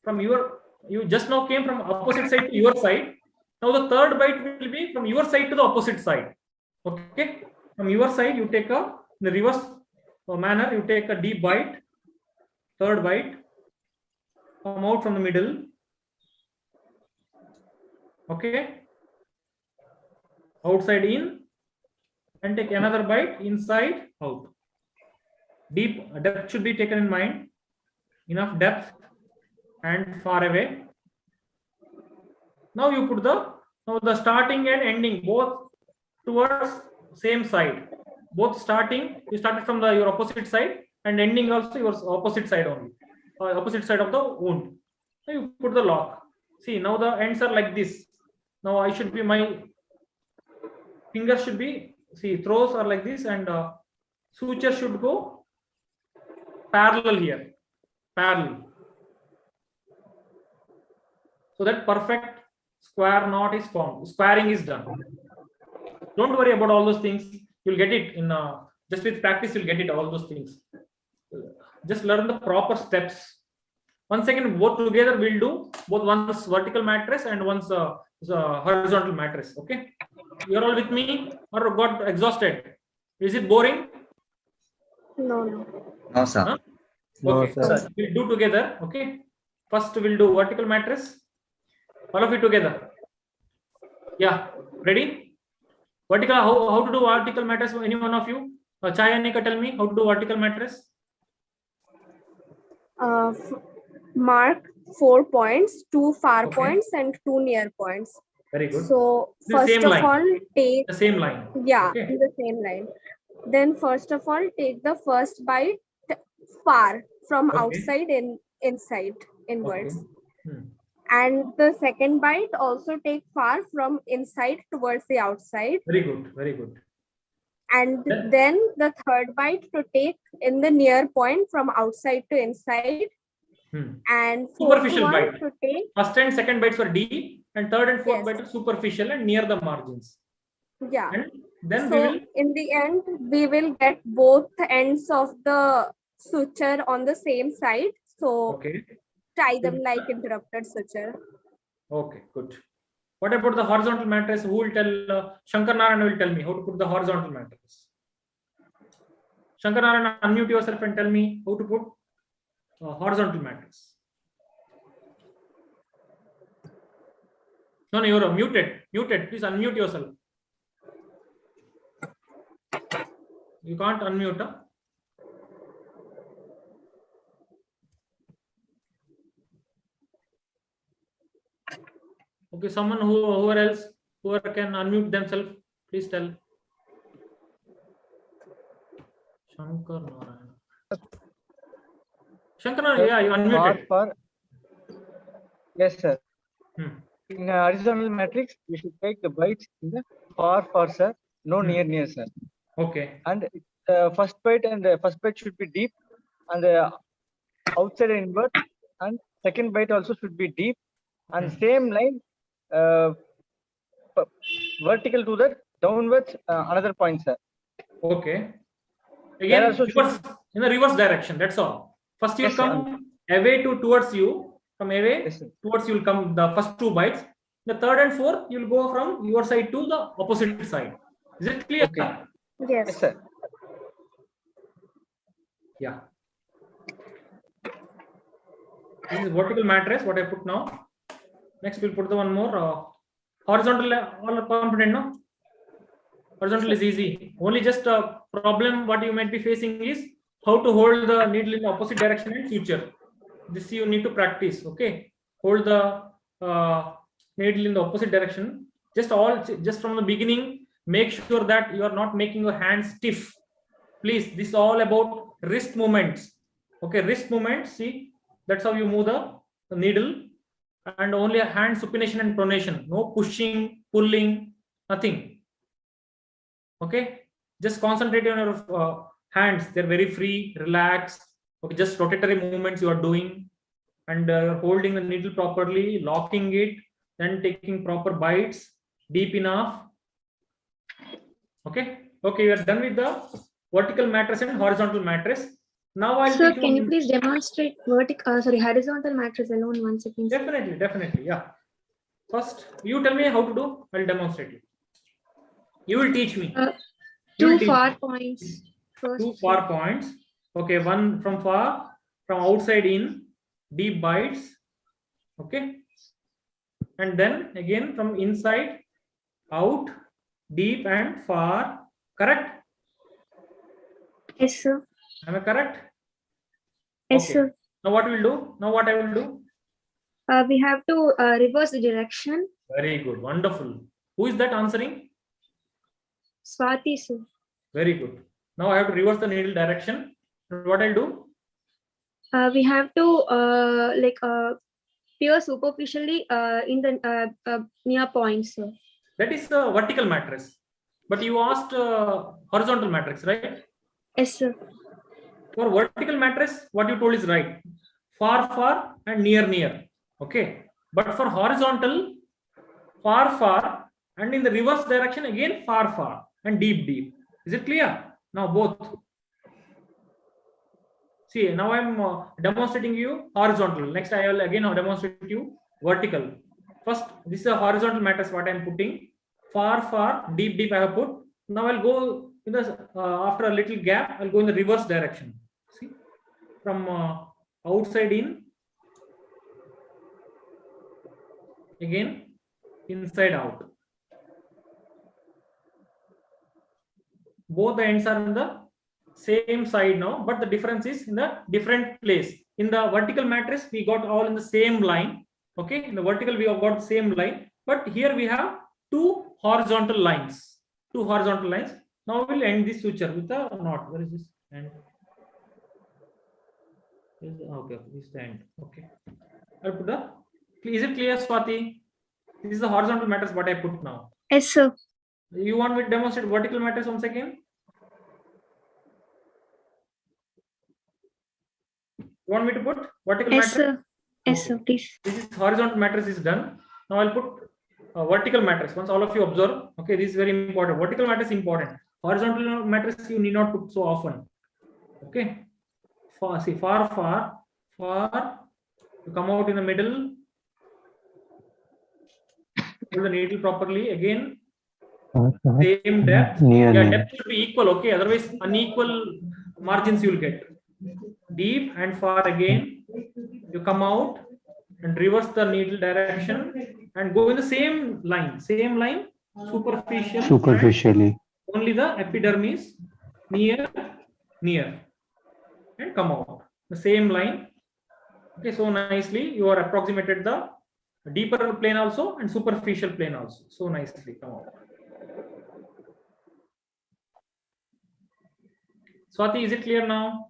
From you just now came from opposite side to your side. Now the third bite will be from your side to the opposite side. Okay. From your side, you take in the reverse manner, you take a deep bite, third bite, come out from the middle. Okay. Outside in, and take another bite, inside out. Deep depth should be taken in mind. Enough depth and far away. Now you put the starting and ending both towards same side. Both starting, you started from your opposite side, and ending also your opposite side only, opposite side of the wound. So you put the lock. See, now the ends are like this. Now my fingers should be, see, throws are like this, and suture should go parallel here, parallel. So that perfect square knot is formed. Squaring is done. Don't worry about all those things. You'll get it in just with practice. You'll get it, all those things. Just learn the proper steps. Once again, both together we'll do both, one's vertical mattress and one's horizontal mattress. Okay, you're all with me or got exhausted? Is it boring? No. No, sir. Huh? No, Okay, sir. we'll do together. Okay, first we'll do vertical mattress. All of it together. Yeah, ready? Vertical. How to do vertical mattress? Any one of you? Chayanika, tell me how to do vertical mattress. Mark 4 points, 2 far Okay. points and 2 near points. Very good. So The first same of line. all, take, The same line. yeah, Okay. in the same line. Then first of all, take the first bite far from Okay. outside inside inwards. Okay. And the second bite also take far from inside towards the outside. Very good. Very good. And Then- then the third bite to take in the near point from outside to inside. And fourth Superficial one bite. to take, First and second bites were deep, and third and fourth Yes. bite are superficial and near the margins. yeah. And then So we will. in the end, we will get both ends of the suture on the same side. So Okay. tie them like interrupted suture. Okay. Good. What about the horizontal mattress? Who will tell? Shankar Narayana will tell me how to put the horizontal mattress. Shankar Narayana, unmute yourself and tell me how to put horizontal mattress. No, you're muted. Muted. Please unmute yourself. You can't unmute. Huh? Okay, someone whoever else Whoever can unmute themselves, please tell. Shankar Narayan. Shankar, yeah, you unmuted. Yes, sir. In a horizontal matrix, we should take the bytes in the far, sir. No near, sir. Okay. And first byte and the first byte should be deep, and the outside and invert, and second byte also should be deep, and same line vertical to that downwards another point, sir. Okay. Again, reverse, in the reverse direction. That's all. First you will come away towards you. From away towards you will come the first 2 bytes. The third and fourth you will go from your side to the opposite side. Is it clear? Okay. Yes, sir. Yeah. This is vertical mattress. What I put now. Next we'll put the one more horizontal. All are confident now. Horizontal is easy. Only just a problem what you might be facing is how to hold the needle in the opposite direction and suture. This you need to practice. Okay, hold the needle in the opposite direction. Just from the beginning, make sure that you are not making your hands stiff. Please, this is all about wrist movements. Okay, wrist movements. See, that's how you move the needle, and only a hand supination and pronation. No pushing, pulling, nothing. Okay, just concentrate on your hands. They're very free, relaxed. Okay, just rotatory movements you are doing, and you're holding the needle properly, locking it, then taking proper bites, deep enough. Okay, you are done with the vertical mattress and horizontal mattress. Now I'll Sir, can you please demonstrate horizontal mattress alone 1 second? Definitely, yeah. First, you tell me how to do. I'll demonstrate you. You will teach me. 2 far points. First. 2 far points. Okay, one from far, from outside in, deep bites. Okay, and then again from inside out, deep and far. Correct? Yes, sir. Am I correct? Yes, okay. Sir. Now what we'll do? Now what I will do? We have to reverse the direction. Very good, wonderful. Who is that answering? Swati, sir. Very good. Now I have to reverse the needle direction. What I'll do? We have to pierce superficially in the near points, sir. That is a vertical mattress. But you asked horizontal mattress, right? Yes, sir. For vertical mattress, what you told is right. Far and near. Okay. But for horizontal, far and in the reverse direction again far and deep. Is it clear? Now both. See, now I'm demonstrating you horizontal. Next I will again demonstrate you vertical. First, this is a horizontal mattress what I'm putting. Far, deep I have put. Now I'll go in the after a little gap, I'll go in the reverse direction. See, from outside in, again inside out. Both the ends are in the same side now, but the difference is in the different place. In the vertical mattress, we got all in the same line. Okay, in the vertical we have got the same line, but here we have 2 horizontal lines. Now we'll end this suture with a knot. Where is this end? Okay, this is the end. Okay, I'll put the. Is it clear, Swati? This is the horizontal mattress what I put now. Yes, sir. You want me to demonstrate vertical mattress once again? You want me to put vertical mattress? Sir. Yes, sir, please. This is horizontal mattress is done. Now I'll put vertical mattress. Once all of you observe, okay, this is very important. Vertical mattress is important. Horizontal mattress you need not put so often. Okay. Far. You come out in the middle. Hold the needle properly. Again, same depth. Depth should be equal. Okay. Otherwise, unequal margins you will get. Deep and far again. You come out and reverse the needle direction and go in the same line. Superficially. Only the epidermis near and come out. The same line. Okay, so nicely you are approximated the deeper plane also and superficial plane also. So nicely come out. Swati, is it clear now?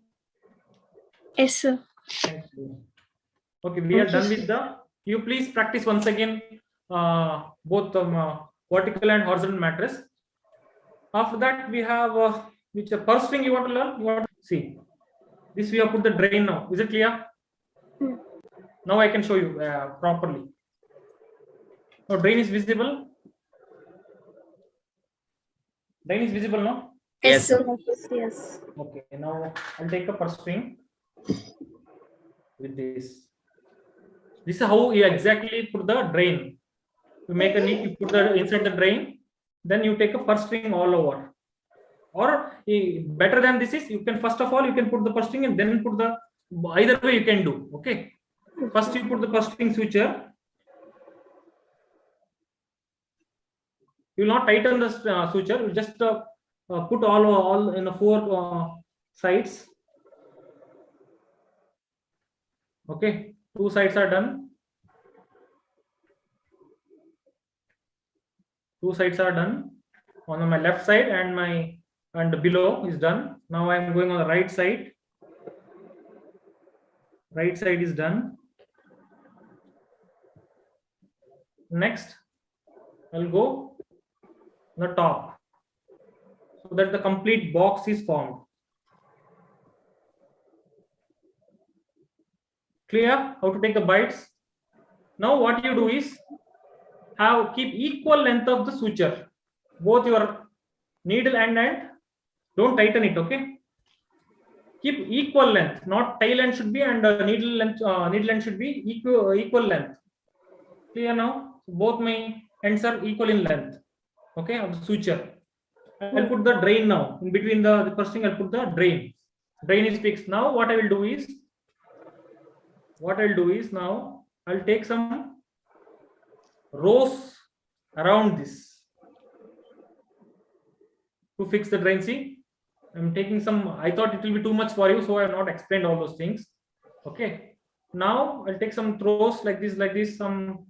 Yes, sir. Thank you. Okay, we are done with the. You please practice once again both vertical and horizontal mattress. After that, we have which first thing you want to learn. You want to see this. We have put the drain now. Is it clear? Now I can show you properly. Now drain is visible. Drain is visible now. Yes, sir. Yes. Okay, now I'll take a first string with this. This is how you exactly put the drain. You make a neat, you put the inside the drain, then you take a first string all over. Or better than this is, you can first of all you can put the first string and then put the, either way you can do. Okay. First you put the first string suture. You will not tighten the suture. You just put all in the 4 sides. Okay, 2 sides are done. 2 sides are done. On my left side and below is done. Now I am going on the right side. Right side is done. Next, I'll go on the top so that the complete box is formed. Clear how to take the bites? Now what you do is keep equal length of the suture, both your needle and end. Don't tighten it. Okay. Keep equal length. Not tail end should be and needle length should be equal length. Clear now? Both my ends are equal in length. Okay, of the suture. I'll put the drain now. In between the first thing, I'll put the drain. Drain is fixed. Now what I will do is now I'll take some rows around this to fix the drain. See, I'm taking some, I thought it will be too much for you, so I have not explained all those things. Okay, now I'll take some throws like this, some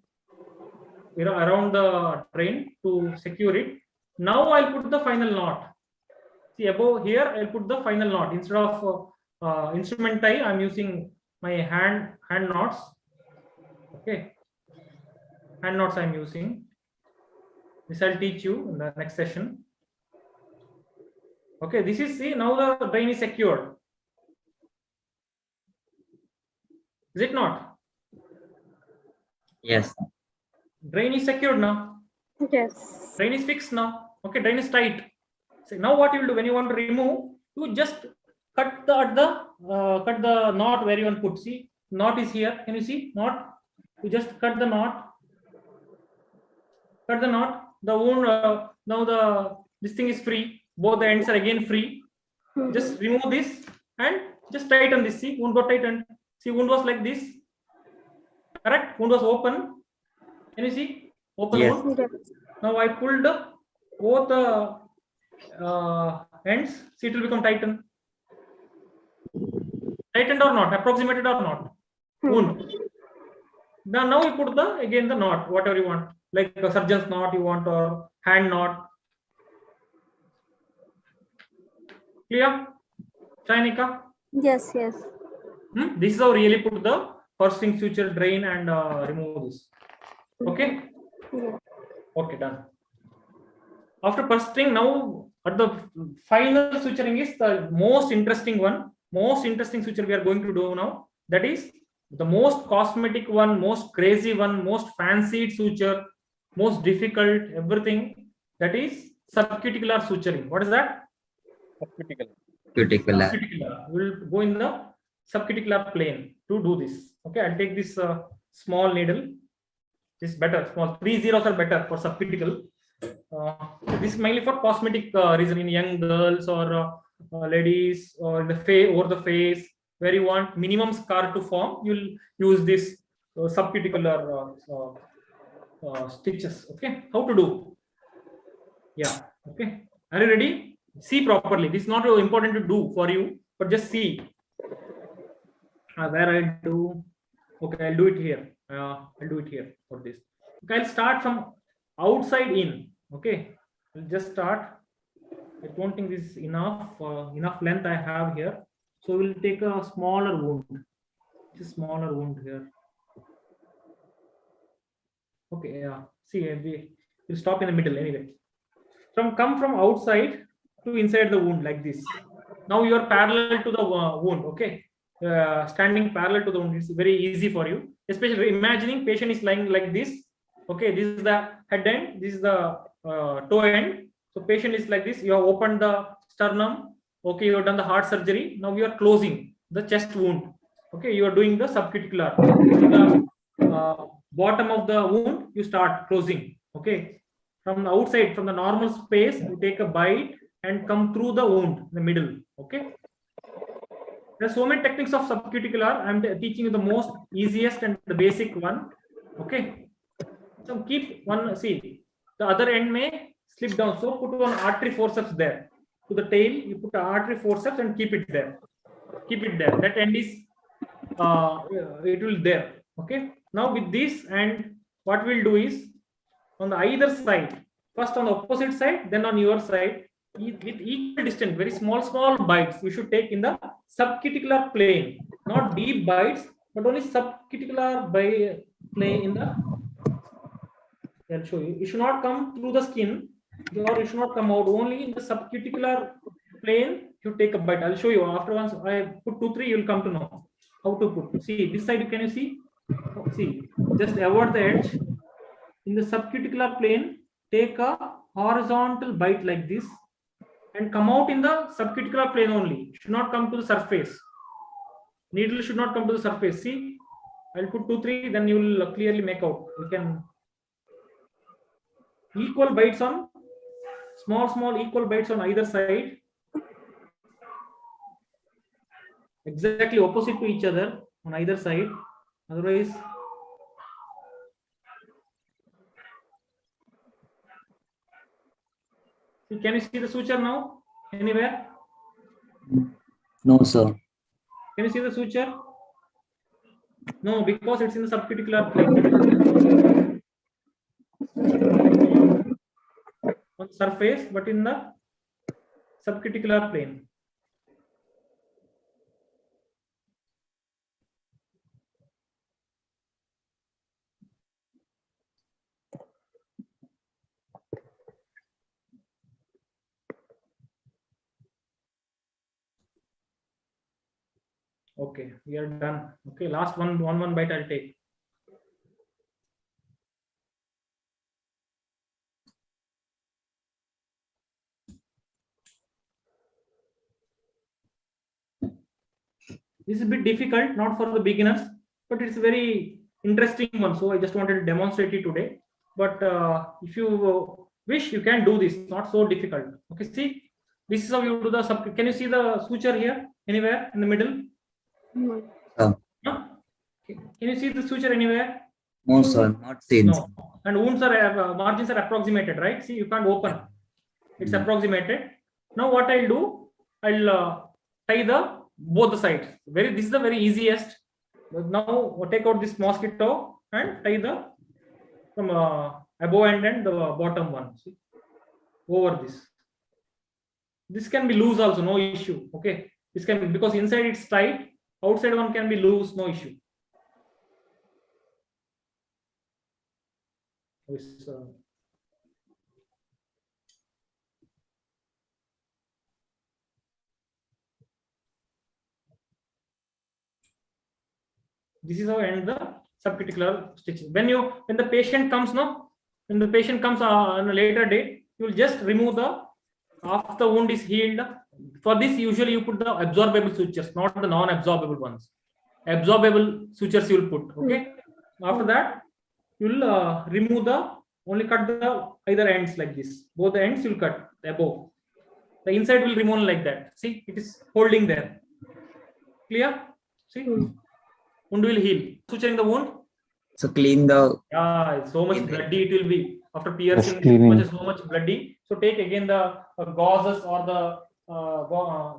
around the drain to secure it. Now I'll put the final knot. See, above here I'll put the final knot. Instead of instrument tie, I'm using my hand knots. Okay, hand knots I'm using. This I'll teach you in the next session. Okay, this is, see, now the drain is secured. Is it not? Yes. Drain is secured now. Yes. Drain is fixed now. Okay, drain is tight. So now what you will do when you want to remove, you just cut the knot where you want to put. See, knot is here. Can you see knot? You just cut the knot. Cut the knot. The wound now this thing is free. Both the ends are again free. Just remove this and just tighten this. See, wound got tightened. See, wound was like this. Correct? Wound was open. Can you see? Open Yes. wound. Now I pulled both the ends. See, it will become tightened. Tightened or not? Approximated or not? Wound. Now you put again the knot, whatever you want, like a surgeon's knot you want or hand knot. Clear, Chainika? Yes. Yes. This is how really put the first thing suture, drain and remove this. Okay. Yeah. Okay, done. After first string, now at the final suturing is the most interesting one. Most interesting suture we are going to do now. That is the most cosmetic one, most crazy one, most fancied suture, most difficult, everything. That is subcuticular suturing. What is that? Subcuticular. Cuticular. Subcuticular. We will go in the subcuticular plane to do this. Okay, I'll take this small needle. This is better. Small 3 zeros are better for subcutical. This is mainly for cosmetic reason in young girls or ladies or in the face over the face where you want minimum scar to form. You'll use this subcuticular stitches. Okay, how to do? Yeah. Okay, are you ready? See properly. This is not important to do for you, but just see where I do. Okay, I'll do it here. I'll do it here for this. Okay, I'll start from outside in. Okay, I'll just start. I don't think this is enough. Enough length I have here. So we'll take a smaller wound. Just smaller wound here. Okay, yeah. See, we'll stop in the middle anyway. Come from outside to inside the wound like this. Now you are parallel to the wound. Okay, standing parallel to the wound. It's very easy for you. Especially imagining patient is lying like this. Okay, this is the head end. This is the toe end. So patient is like this. You have opened the sternum. Okay, you have done the heart surgery. Now you are closing the chest wound. Okay, you are doing the subcuticular. The bottom of the wound, you start closing. Okay, from the outside, from the normal space, you take a bite and come through the wound in the middle. Okay, there are so many techniques of subcuticular. I'm teaching you the most easiest and the basic one. Okay, so keep one. See, the other end may slip down, so put one artery forceps there to the tail. You put the artery forceps and keep it there. Keep it there. That end is it will there. Okay, now with this, and what we'll do is on the either side, first on the opposite side, then on your side, with equal distance, very small bites you should take in the subcuticular plane, not deep bites, but only subcuticular by plane in the. I'll show you. You should not come through the skin, or you should not come out. Only in the subcuticular plane you take a bite. I'll show you after. Once I put 2, 3, you'll come to know how to put. See this side, can you see? See, just avoid the edge. In the subcuticular plane, take a horizontal bite like this and come out in the subcuticular plane only. Should not come to the surface. Needle should not come to the surface. See, I'll put 2, 3, then you will clearly make out. You can equal bites on small equal bites on either side, exactly opposite to each other on either side. Otherwise, can you see the suture now? Anywhere? No, sir. Can you see the suture? No, because it's in the subcuticular plane. On surface, but in the subcuticular plane. Okay, we are done. Okay, last one bite I'll take. This is a bit difficult, not for the beginners, but it's a very interesting one. So I just wanted to demonstrate it today. But if you wish, you can do this. Not so difficult. Okay, see, this is how you do the sub. Can you see the suture here? Anywhere in the middle? No. No? Can you see the suture anywhere? No, sir, not seen. No. And wounds are margins are approximated, right? See, you can't open. It's approximated. Now what I'll do, I'll tie the both the sides. This is the very easiest. Now take out this mosquito and tie the from above end and the bottom one. See, over this. This can be loose also, no issue. Okay, this can be, because inside it's tight, outside one can be loose, no issue. This is how I end the subcuticular stitches. When the patient comes on a later date, you will just remove the after the wound is healed. For this, usually you put the absorbable sutures, not the non-absorbable ones. Absorbable sutures you will put. Okay. After that, you will only cut the either ends like this. Both the ends you will cut the above. The inside will remain like that. See, it is holding there. Clear? See, wound will heal. Suturing the wound. So clean the. Yeah, it's so much bloody it will be after piercing. So much bloody. So take again the gauzes or the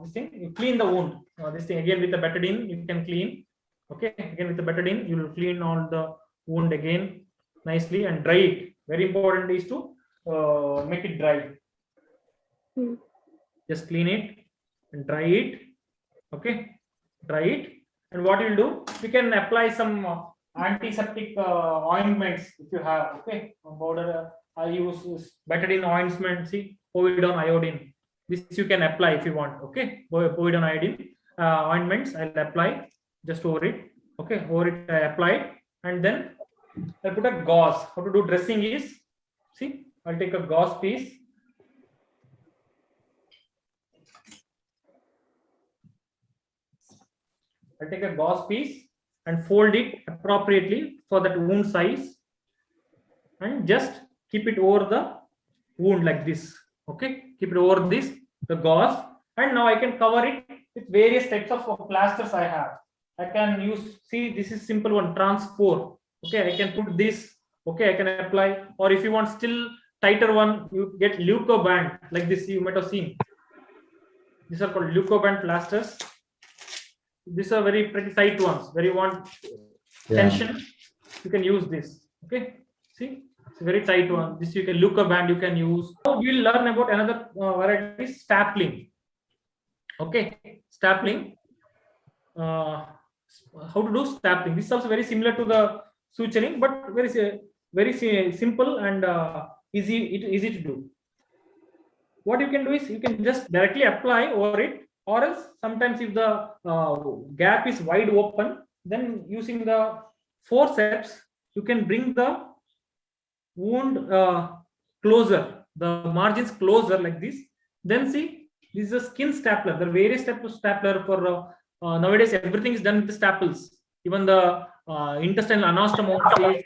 this thing. You clean the wound. This thing again with the betadine you can clean. Okay, again with the betadine, you will clean all the wound again nicely and dry it. Very important is to make it dry. Just clean it and dry it. Okay, dry it. And what you'll do, you can apply some antiseptic ointments if you have. Okay, powder. I use betadine ointment. See, povidone iodine. This you can apply if you want. Okay, povidone iodine ointments. I'll apply just over it. Okay, over it I apply it, and then I put a gauze. How to do dressing is, see, I'll take a gauze piece. I'll take a gauze piece and fold it appropriately for that wound size, and just keep it over the wound like this. Okay, keep it over this, the gauze, and now I can cover it with various types of plasters I have. I can use, see, this is simple one, transport. Okay, I can put this. Okay, I can apply, or if you want still tighter one, you get leucoband like this. You might have seen. These are called leucoband plasters. These are very pretty tight ones. Where you want tension, you can use this. Okay, see, it's a very tight one. This you can leucoband you can use. Now we will learn about another variety, stapling. Okay, stapling. How to do stapling? This is also very similar to the suturing, but very simple and easy to do. What you can do is you can just directly apply over it, or else sometimes if the gap is wide open, then using the forceps you can bring the wound closer, the margins closer like this. Then see, this is a skin stapler. There are various types of stapler for nowadays. Everything is done with the staples. Even the intestinal anastomosis,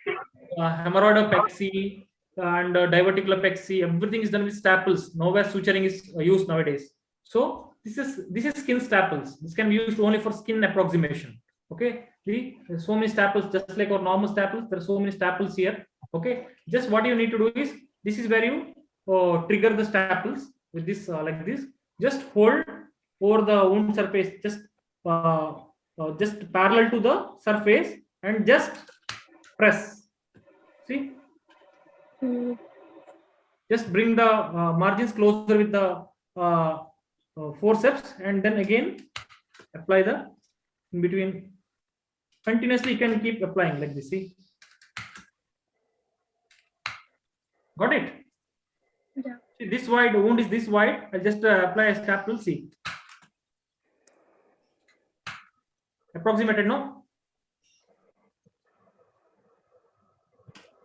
hemorrhoidopexy, and diverticulopexy, everything is done with staples. Nowhere suturing is used nowadays. So this is skin staples. This can be used only for skin approximation. Okay, see, there's so many staples, just like our normal staples. There are so many staples here. Okay, just what you need to do is, this is where you trigger the staples with this like this. Just hold over the wound surface, just parallel to the surface, and just press. See, just bring the margins closer with the forceps, and then again apply the in between. Continuously you can keep applying like this. See, got it? Yeah. See, this wide wound is this wide. I'll just apply a staple. See, approximated, no?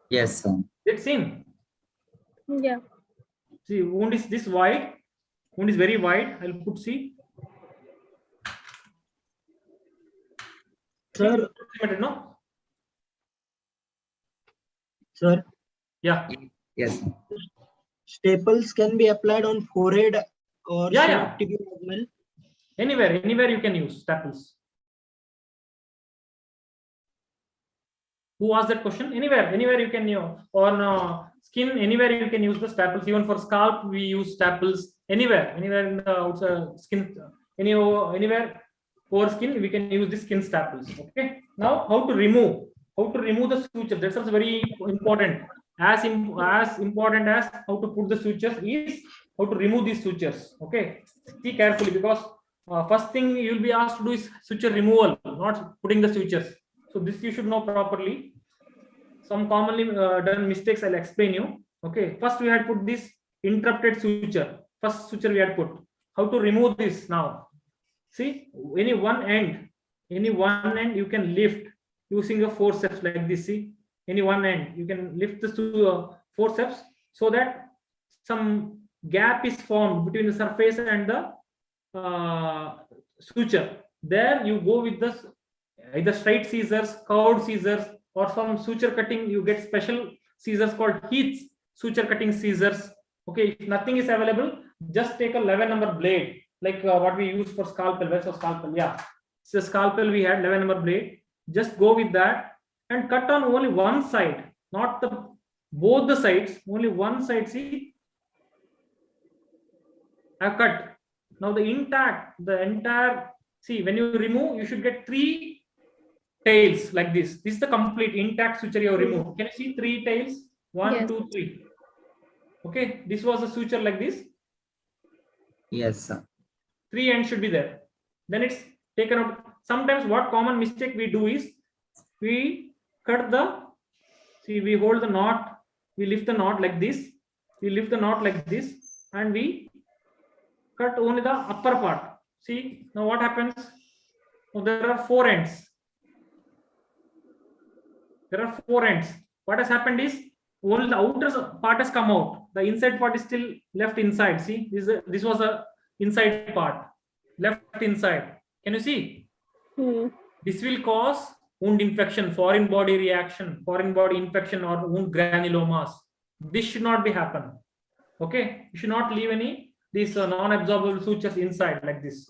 Yes, sir. It's seen. Yeah. See, wound is this wide. Wound is very wide. I'll put, see. Sir. Approximated, no? Sir, Yeah. Yes, sir. staples can be applied on forehead or Yeah. subcuticular as well. Anywhere you can use staples. Who asked that question? Anywhere you can use. On skin, anywhere you can use the staples. Even for scalp, we use staples. Anywhere in the outside skin, anywhere over skin, we can use the skin staples. Okay. Now, how to remove the suture? That's also very important. As important as how to put the sutures is how to remove these sutures. Okay. See carefully, because first thing you'll be asked to do is suture removal, not putting the sutures. So this you should know properly. Some commonly done mistakes I'll explain you. Okay, first we had put this interrupted suture. First suture we had put. How to remove this now? See, any one end you can lift using a forceps like this. See, any one end you can lift the forceps so that some gap is formed between the surface and the suture. There you go with the either straight scissors, curved scissors, or some suture cutting. You get special scissors called Heath's suture cutting scissors. Okay, if nothing is available, just take a 11 number blade, like what we use for scalpel. Where's the scalpel? Yeah, so scalpel we had 11 number blade. Just go with that and cut on only one side, not both the sides. Only one side. See, I've cut. Now the entire. See, when you remove, you should get 3 tails like this. This is the complete intact suture you have removed. Can you see 3 tails? 1, Yes. 2, 3. Okay, this was a suture like this. Yes, sir. 3 ends should be there. Then it's taken out. Sometimes what common mistake we do is we cut the, see, we hold the knot, we lift the knot like this, we lift the knot like this, and we cut only the upper part. See, now what happens? Now there are 4 ends. There are 4 ends. What has happened is only the outer part has come out. The inside part is still left inside. See, this was a inside part left inside. Can you see? This will cause wound infection, foreign body reaction, foreign body infection, or wound granulomas. This should not be happen. Okay, you should not leave any these non-absorbable sutures inside like this.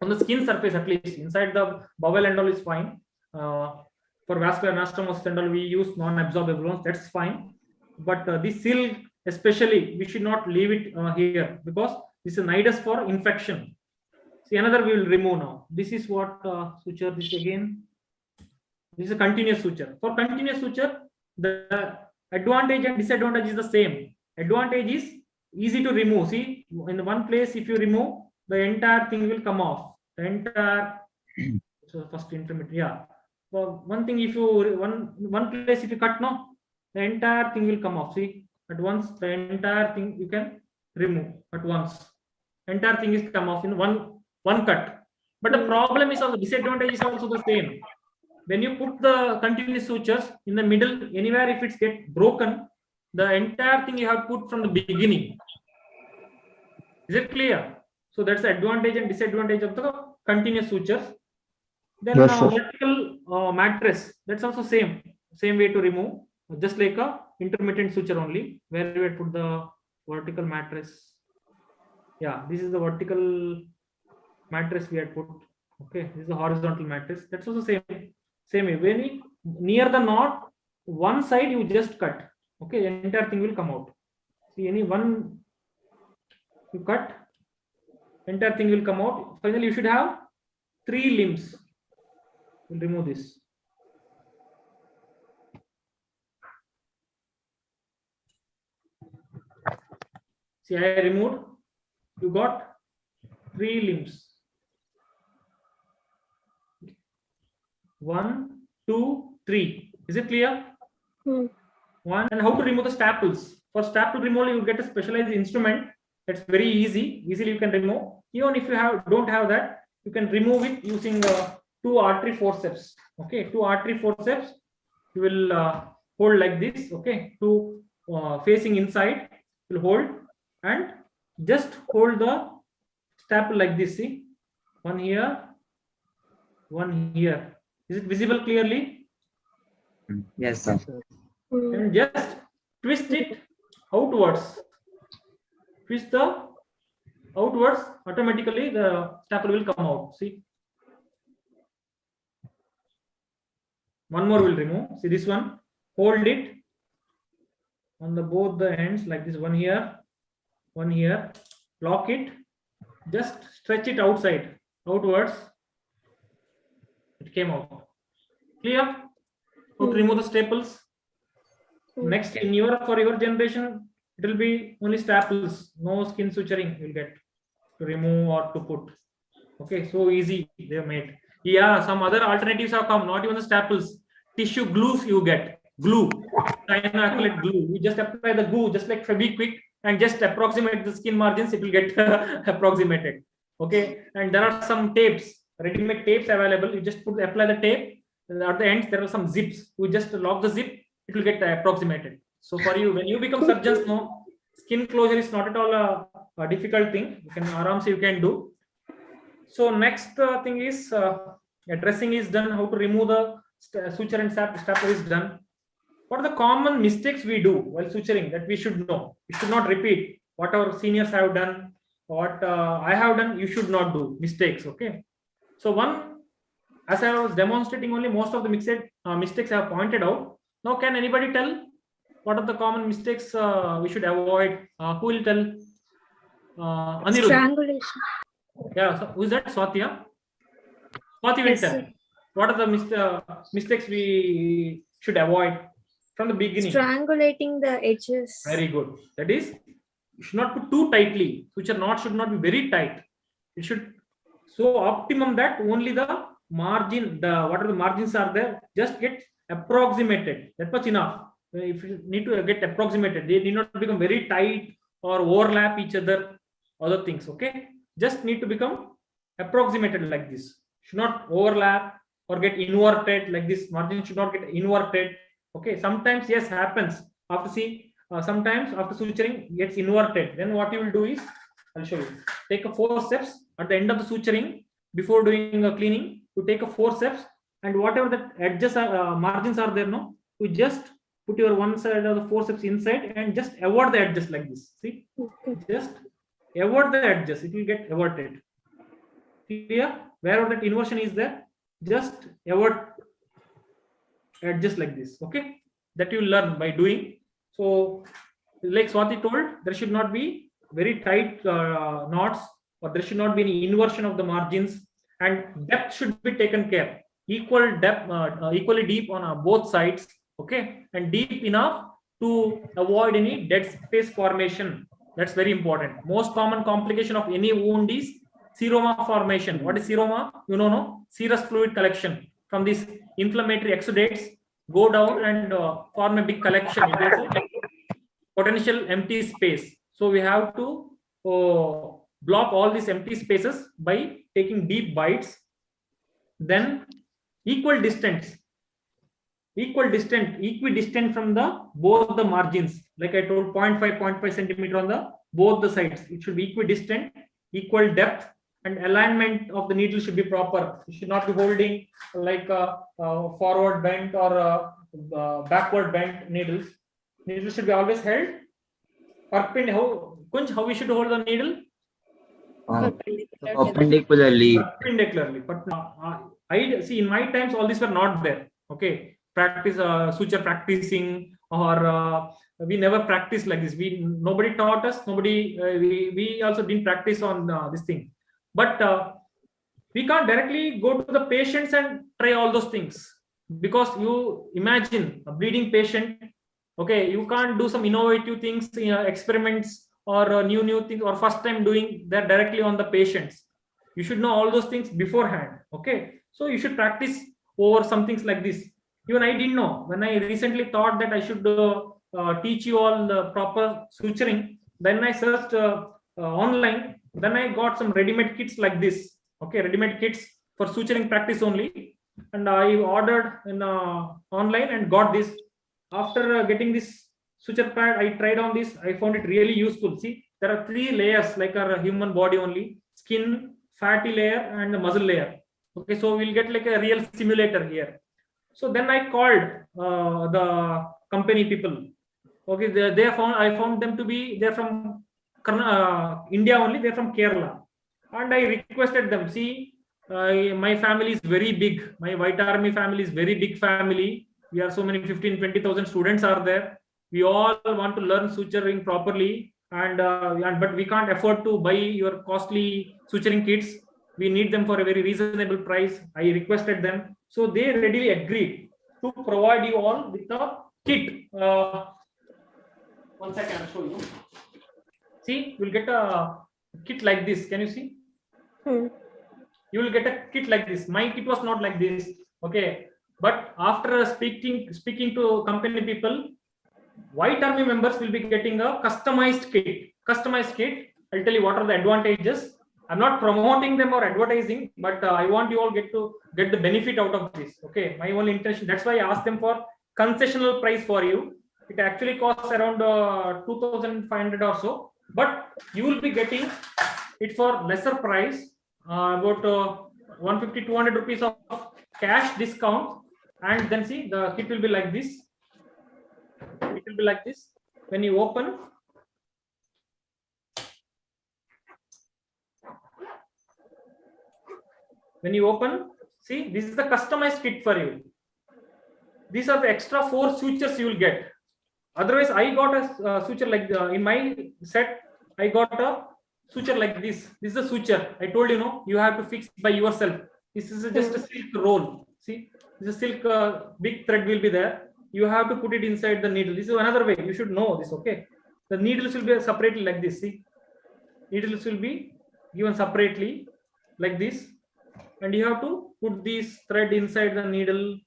On the skin surface, at least inside the bowel and all is fine. For vascular anastomosis and all, we use non-absorbable ones. That's fine. But this silk, especially, we should not leave it here because this is a nidus for infection. See, another we will remove now. This is what suture. This again. This is a continuous suture. For continuous suture, the advantage and disadvantage is the same. Advantage is easy to remove. See, in one place, if you remove, the entire thing will come off. The entire so first intermediate, yeah. For one thing, if you one place, if you cut, no, the entire thing will come off. See, at once the entire thing you can remove at once. Entire thing is come off in one cut. But the problem is also, disadvantage is also the same. When you put the continuous sutures in the middle, anywhere if it's get broken, the entire thing you have put from the beginning. Is it clear? So that's the advantage and disadvantage of the continuous sutures. Then Yes, vertical mattress, that's also same way to remove, just like a intermittent suture only, where we had put the vertical mattress. Yeah, this is the vertical mattress we had put. Okay, this is the horizontal mattress. That's also same way. When you near the knot, one side you just cut. Okay, the entire thing will come out. See, any one you cut, entire thing will come out. Finally, you should have 3 limbs. We'll remove this. See, I removed. You got 3 limbs. 1, 2, 3. Is it clear? One. And how to remove the staples? For staple removal, you get a specialized instrument. That's very easy. Easily you can remove. Even if you don't have that, you can remove it using 2 artery forceps. Okay, 2 artery forceps. You will hold like this. Okay, 2 facing inside. You will hold and just hold the staple like this. See, 1 here, 1 here. Is it visible clearly? Yes, sir. And just twist it outwards. Twist the outwards, automatically the staple will come out. See, 1 more will remove. See this one, hold it on the both the ends like this, 1 here, 1 here, lock it, just stretch it outside, outwards. It came out. Clear? How to remove the staples? Next, for your generation, it will be only staples, no skin suturing you'll get to remove or to put. Okay, so easy they have made. Yeah, some other alternatives have come, not even the staples. Tissue glues you get. Glue, cyanoacrylate glue. You just apply the glue, just like Febiquick, and just approximate the skin margins, it will get approximated. Okay, and there are some tapes, ready-made tapes available. You just apply the tape, and at the ends there are some zips. You just lock the zip, it will get approximated. So for you, when you become surgeons, no, skin closure is not at all a difficult thing. You can aram you can do. So next thing is dressing is done. How to remove the suture and staple is done. What are the common mistakes we do while suturing that we should know? We should not repeat what our seniors have done, what I have done. You should not do mistakes. Okay. So one, as I was demonstrating, only most of the mistakes I have pointed out. Now, can anybody tell what are the common mistakes we should avoid? Who will tell? Anirudh. Strangulation. Yeah. So who is that? Swati. Swati will tell. Sir. what are the mistakes we should avoid from the beginning? Strangulating the edges. Very good. That is, you should not put too tightly. Suture knot should not be very tight. It should so optimum that only the margin, whatever the margins are there, just get approximated. That much enough. If you need to get approximated, they need not become very tight or overlap each other. Other things, okay? Just need to become approximated like this. Should not overlap or get inverted like this. Margin should not get inverted. Okay, sometimes yes happens after sometimes after suturing gets inverted. Then what you will do is, I'll show you. Take a 4 steps at the end of the suturing before doing a cleaning. You take a 4 steps, and whatever the edges are margins are there, no, you just put your one side of the 4 steps inside and just avoid the edges like this. See, just avoid the edges. It will get averted. Clear? Wherever that inversion is there, just avoid edges like this. Okay, that you learn by doing. So, like Swati told, there should not be very tight knots, or there should not be any inversion of the margins, and depth should be taken care. Equal depth, equally deep on both sides. Okay, and deep enough to avoid any dead space formation. That's very important. Most common complication of any wound is seroma formation. What is seroma? You know, no? Serous fluid collection from these inflammatory exudates go down and form a big collection. There's a potential empty space. So we have to block all these empty spaces by taking deep bites. Then equidistant from the both the margins. Like I told, 0.5 centimeter on the both the sides. It should be equidistant, equal depth, and alignment of the needle should be proper. You should not be holding like a forward bent or backward bent needles. Needle should be always held perpendicular. How we should hold the needle? Perpendicularly. Perpendicularly. But I see in my times all these were not there. Okay, practice suture practicing, or we never practiced like this. Nobody taught us. We also didn't practice on this thing. But we can't directly go to the patients and try all those things, because you imagine a bleeding patient. Okay, you can't do some innovative things, experiments, or new things, or first time doing that directly on the patients. You should know all those things beforehand. Okay, so you should practice over some things like this. Even I didn't know. When I recently thought that I should teach you all the proper suturing, then I searched online. Then I got some ready-made kits like this. Okay, ready-made kits for suturing practice only, and I ordered in online and got this. After getting this suture pad, I tried on this. I found it really useful. See, there are 3 layers like our human body only: skin, fatty layer, and the muscle layer. Okay, so we'll get like a real simulator here. So then I called the company people. Okay, I found them to be, they're from India only. They're from Kerala, and I requested them. See, my family is very big. My White Army family is very big family. We are so many 15-20,000 students are there. We all want to learn suturing properly, but we can't afford to buy your costly suturing kits. We need them for a very reasonable price. I requested them, so they readily agreed to provide you all with a kit. One second, I'll show you. See, you'll get a kit like this. Can you see? You will get a kit like this. My kit was not like this. Okay, but after speaking to company people, White Army members will be getting a customized kit. I'll tell you what are the advantages. I'm not promoting them or advertising, but I want you all get the benefit out of this. Okay, my only intention. That's why I asked them for concessional price for you. It actually costs around 2,500 or so, but you will be getting it for lesser price, about 150-200 rupees of cash discount. And then see, the kit will be like this. It will be like this. When you open, see, this is the customized kit for you. These are the extra 4 sutures you will get. Otherwise, I got a suture like in my set. I got a suture like this. This is a suture. I told you, no, you have to fix by yourself. This is just a silk roll. See, this is silk, big thread will be there. You have to put it inside the needle. This is another way. You should know this, okay? The needles will be separately like this. See, needles will be given separately like this, and you have to put this thread inside the needle,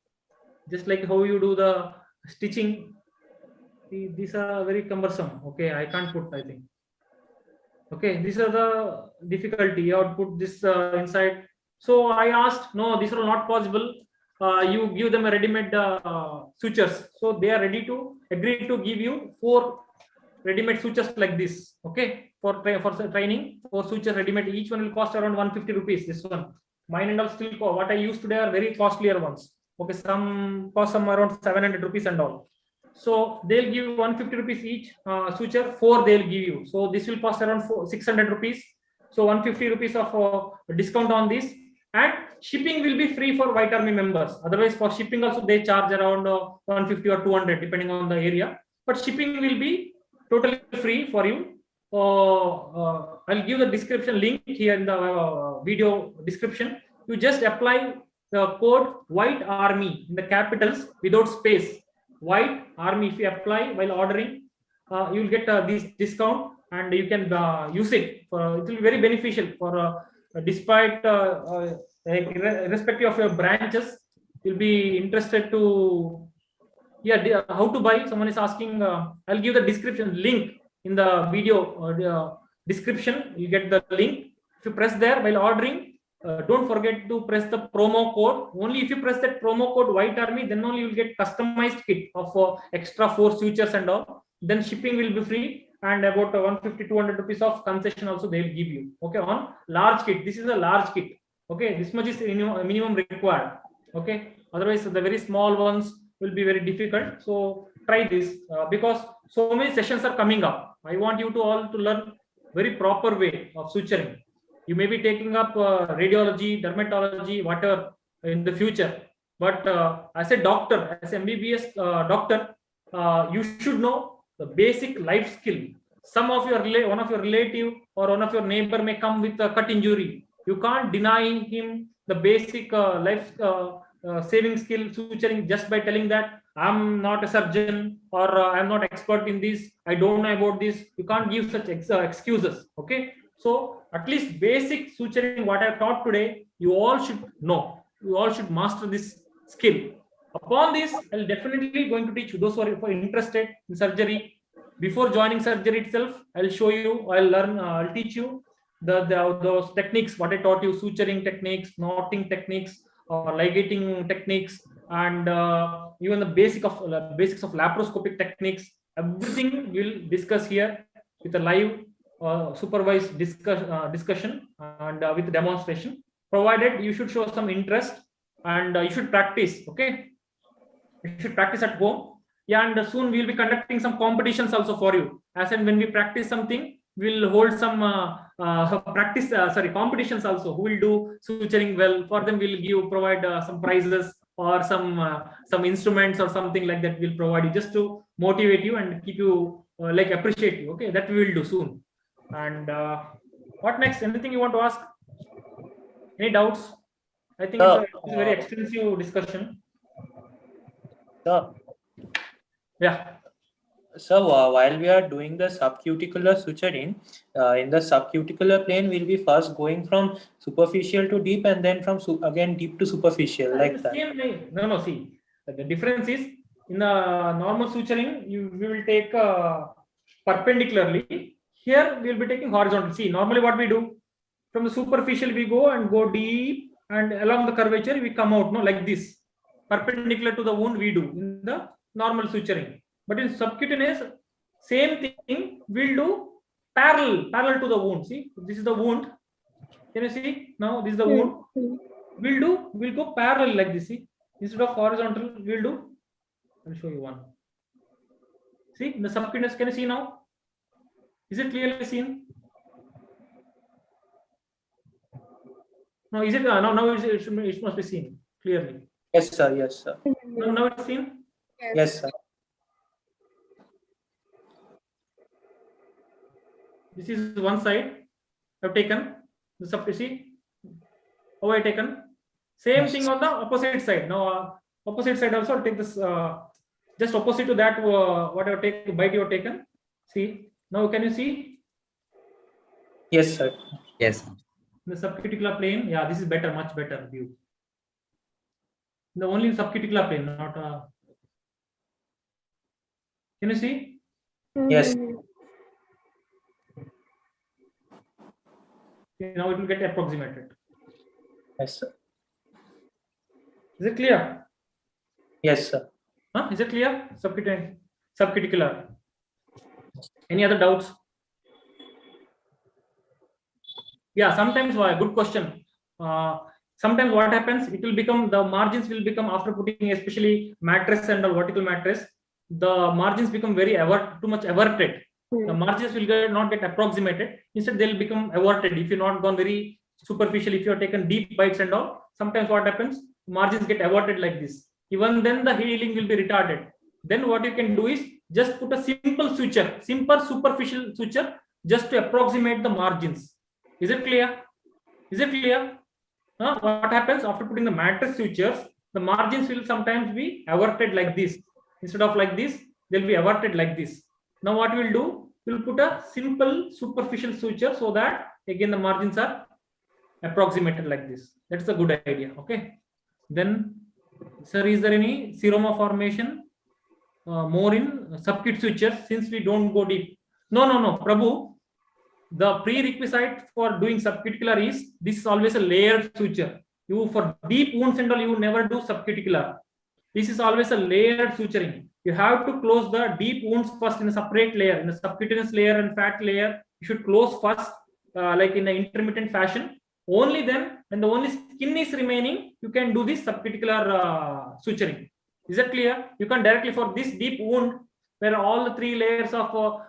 just like how you do the stitching. See, these are very cumbersome. Okay, I can't put, I think. Okay, these are the difficulty. You have to put this inside. So I asked, no, these are not possible. You give them a ready-made sutures. So they are ready to agree to give you 4 ready-made sutures like this. Okay, for training, 4 sutures ready-made. Each one will cost around 150 rupees. This one, mine and all still what I use today are very costlier ones. Okay, some cost some around 700 rupees and all. So they'll give 150 rupees each suture, 4 they'll give you. So this will cost around 600 rupees. So 150 rupees of discount on this, and shipping will be free for White Army members. Otherwise, for shipping also they charge around 150 or 200 depending on the area. But shipping will be totally free for you. I'll give the description link here in the video description. You just apply the code White Army in the capitals without space. White Army, if you apply while ordering, you will get this discount, and you can use it. It will be very beneficial for despite irrespective of your branches. You'll be interested to how to buy. Someone is asking. I'll give the description link in the video description. You get the link. If you press there while ordering, don't forget to press the promo code. Only if you press that promo code White Army, then only you will get customized kit of extra 4 sutures and all. Then shipping will be free, and about 150-200 rupees of concession also they will give you. Okay, on large kit. This is a large kit. Okay, this much is minimum required. Okay, otherwise the very small ones will be very difficult. So try this because so many sessions are coming up. I want you to all to learn very proper way of suturing. You may be taking up radiology, dermatology, whatever in the future. But as a doctor, as MBBS doctor, you should know the basic life skill. Some of your one of your relative or one of your neighbor may come with a cut injury. You can't deny him the basic life saving skill suturing just by telling that I'm not a surgeon or I'm not expert in this. I don't know about this. You can't give such excuses. Okay. So at least basic suturing, what I've taught today, you all should know. You all should master this skill. Upon this, I'll definitely going to teach you those who are interested in surgery. Before joining surgery itself, I'll show you. I'll teach you those techniques. What I taught you: suturing techniques, knotting techniques, or ligating techniques, and even the basics of laparoscopic techniques. Everything we'll discuss here with a live supervised discussion and with demonstration, provided you should show some interest, and you should practice. Okay, you should practice at home. Yeah, and soon we'll be conducting some competitions also for you. As and when we practice something, we'll hold some competitions also. Who will do suturing well? For them, we'll provide some prizes or some instruments or something like that. We'll provide you just to motivate you and keep you appreciate you. Okay, that we will do soon. And what next? Anything you want to ask? Any doubts? I think it's a very extensive discussion. Yeah. So while we are doing the subcuticular suturing, in the subcuticular plane, we'll be first going from superficial to deep, and then from again deep to superficial, like that. No. See, the difference is in the normal suturing, we will take perpendicularly. Here we will be taking horizontal. See, normally what we do, from the superficial we go deep, and along the curvature we come out, like this, perpendicular to the wound we do in the normal suturing. But in subcutaneous, same thing we'll do parallel to the wound. See, this is the wound. Can you see now? This is the wound. We'll go parallel like this. See, instead of horizontal, I'll show you one. See, in the subcutaneous, can you see now? Is it clearly seen? No, is it now? It must be seen clearly. Yes, sir. Yes, sir. Now it's seen. Yes, sir. This is one side. I've taken the see how I taken. Same thing on the opposite side. Now, opposite side also, I'll take this just opposite to that. Whatever bite you have taken. See, now can you see? Yes, sir. Yes. The subcuticular plane. Yeah, this is better, much better view. The only subcuticular plane, not. Can you see? Yes. Okay, now it will get approximated. Yes, sir. Is it clear? Yes, sir. Huh? Is it clear? Subcuticular. Any other doubts? Yeah, sometimes good question. Sometimes what happens, it will become, the margins will become after putting especially mattress and a vertical mattress, the margins become very too much averted. The margins will not get approximated. Instead, they'll become averted if you're not gone very superficial. If you have taken deep bites and all, sometimes what happens, margins get averted like this. Even then, the healing will be retarded. Then what you can do is just put a simple suture, simple superficial suture, just to approximate the margins. Is it clear? Is it clear? What happens after putting the mattress sutures? The margins will sometimes be averted like this. Instead of like this, they'll be averted like this. Now what we'll do, we'll put a simple superficial suture so that again the margins are approximated like this. That's a good idea. Okay. Then, sir, is there any seroma formation more in subcut sutures since we don't go deep? No, Prabhu. The prerequisite for doing subcuticular is this is always a layered suture. You for deep wounds and all, you never do subcuticular. This is always a layered suturing. You have to close the deep wounds first in a separate layer, in a subcutaneous layer and fat layer. You should close first, like in an intermittent fashion. Only then, when the only skin is remaining, you can do this subcuticular suturing. Is that clear? You can directly for this deep wound, where all the three layers of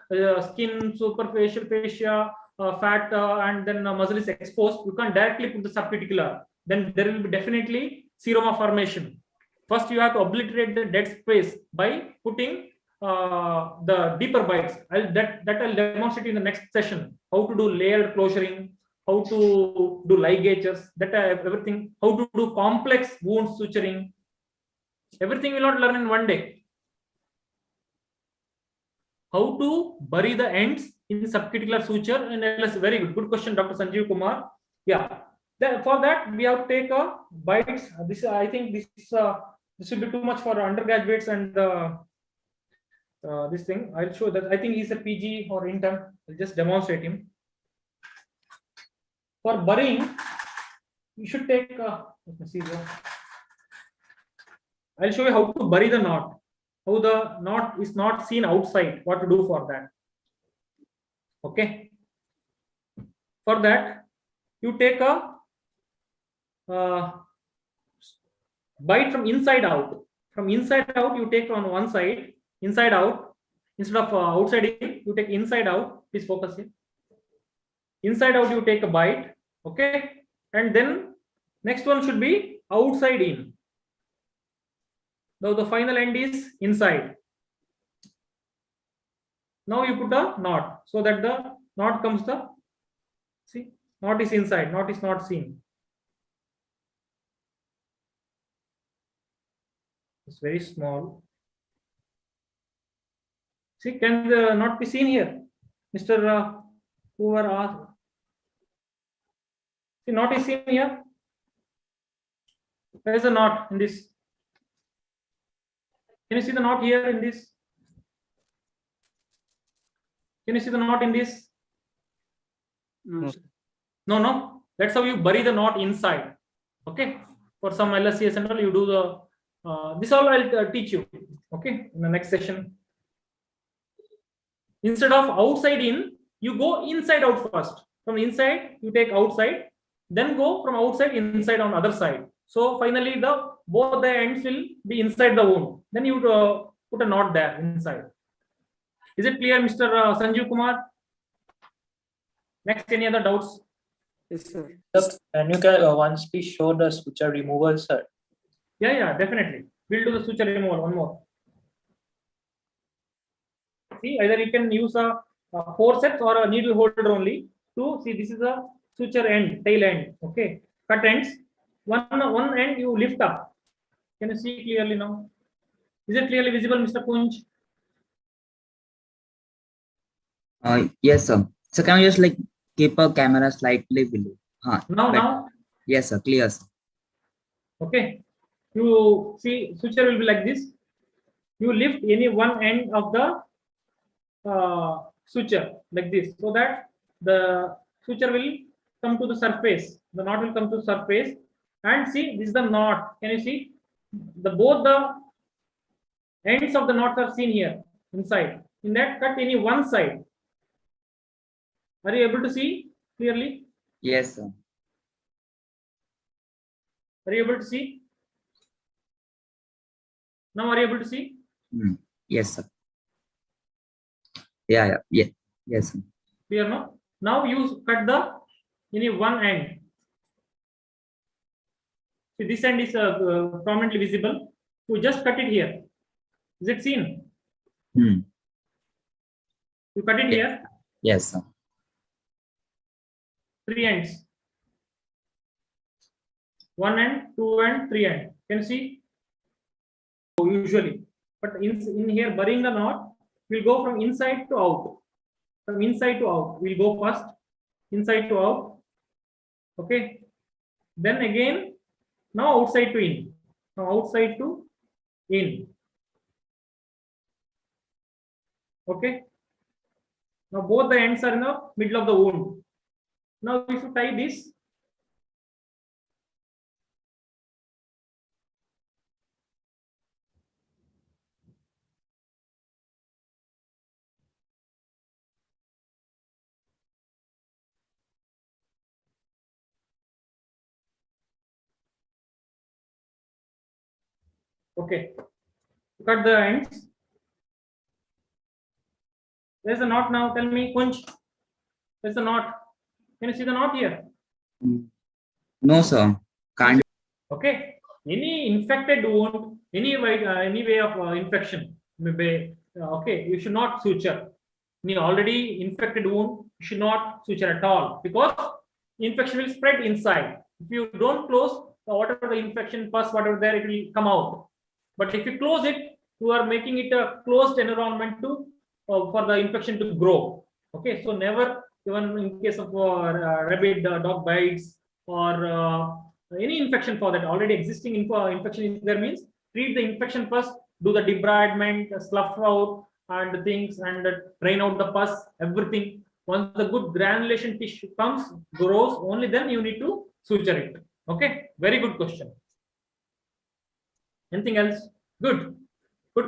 skin, superficial fascia, fat, and then muscle is exposed, you can directly put the subcuticular. Then there will be definitely seroma formation. First, you have to obliterate the dead space by putting the deeper bites. That I'll demonstrate in the next session. How to do layered closuring, how to do ligatures, everything. How to do complex wound suturing. Everything you will not learn in one day. How to bury the ends in subcuticular suture, and that's very good question, Dr. Sanjeev Kumar. Yeah, for that we have to take a bites. I think this will be too much for undergraduates and this thing. I'll show that. I think he's a PG or intern. I'll just demonstrate him. For burying, you should take. Let me see. I'll show you how to bury the knot. How the knot is not seen outside, what to do for that. Okay. For that, you take a bite from inside out. From inside out, you take on one side, inside out. Instead of outside in, you take inside out. Please focus here. Inside out, you take a bite. Okay. And then next one should be outside in. Now the final end is inside. Now you put a knot so that the knot comes the, see, knot is inside, knot is not seen. It's very small. See, can the knot be seen here? Mr. Whoever asked. See, knot is seen here. Where is the knot in this? Can you see the knot here in this? Can you see the knot in this? No. That's how you bury the knot inside. Okay. For some LSCS and all, you do the. This all I'll teach you. Okay. In the next session. Instead of outside in, you go inside out first. From inside, you take outside. Then go from outside inside on other side. So finally, both the ends will be inside the wound. Then you put a knot there inside. Is it clear, Mr. Sanjeev Kumar? Next, any other doubts? Yes, sir. Can you once please show the suture removal, sir? Yeah, definitely. We'll do the suture removal. One more. See, either you can use a forceps or a needle holder only to see. This is a suture end, tail end. Okay, cut ends. one end you lift up. Can you see clearly now? Is it clearly visible, Mr. Kunj? Yes, sir. So can you just like keep a camera slightly below? Now. Yes, sir. Clear, sir. Okay. You see, suture will be like this. You lift any one end of the suture like this, so that the suture will come to the surface. The knot will come to the surface, and see, this is the knot. Can you see? Both the ends of the knot are seen here inside. In that, cut any one side. Are you able to see clearly? Yes, sir. Are you able to see? Now are you able to see? Yes, sir. Yeah. Yes, sir. Clear now? Now you cut the any one end. See, this end is prominently visible. You just cut it here. Is it seen? You cut it here. Yes, sir. 3 ends. 1 end, 2 end, 3 end. Can you see? Usually, but in here burying the knot, we'll go from inside to out. From inside to out, we'll go first inside to out. Okay. Then again, now outside to in. Now outside to in. Okay. Now both the ends are in the middle of the wound. Now we should tie this. Okay. Cut the ends. There's a knot now. Tell me, Kunj. There's a knot. Can you see the knot here? No, sir. Can't. Okay. Any infected wound, any way of infection, maybe, okay, you should not suture. Any already infected wound, you should not suture at all, because infection will spread inside. If you don't close, whatever the infection pus, whatever there, it will come out. But if you close it, you are making it a closed environment to for the infection to grow. Okay, so never, even in case of rabid dog bites or any infection for that, already existing infection is there, means treat the infection first, do the debridement, slough out and things, and drain out the pus, everything. Once the good granulation tissue comes, grows, only then you need to suture it. Okay, very good question. Anything else? Good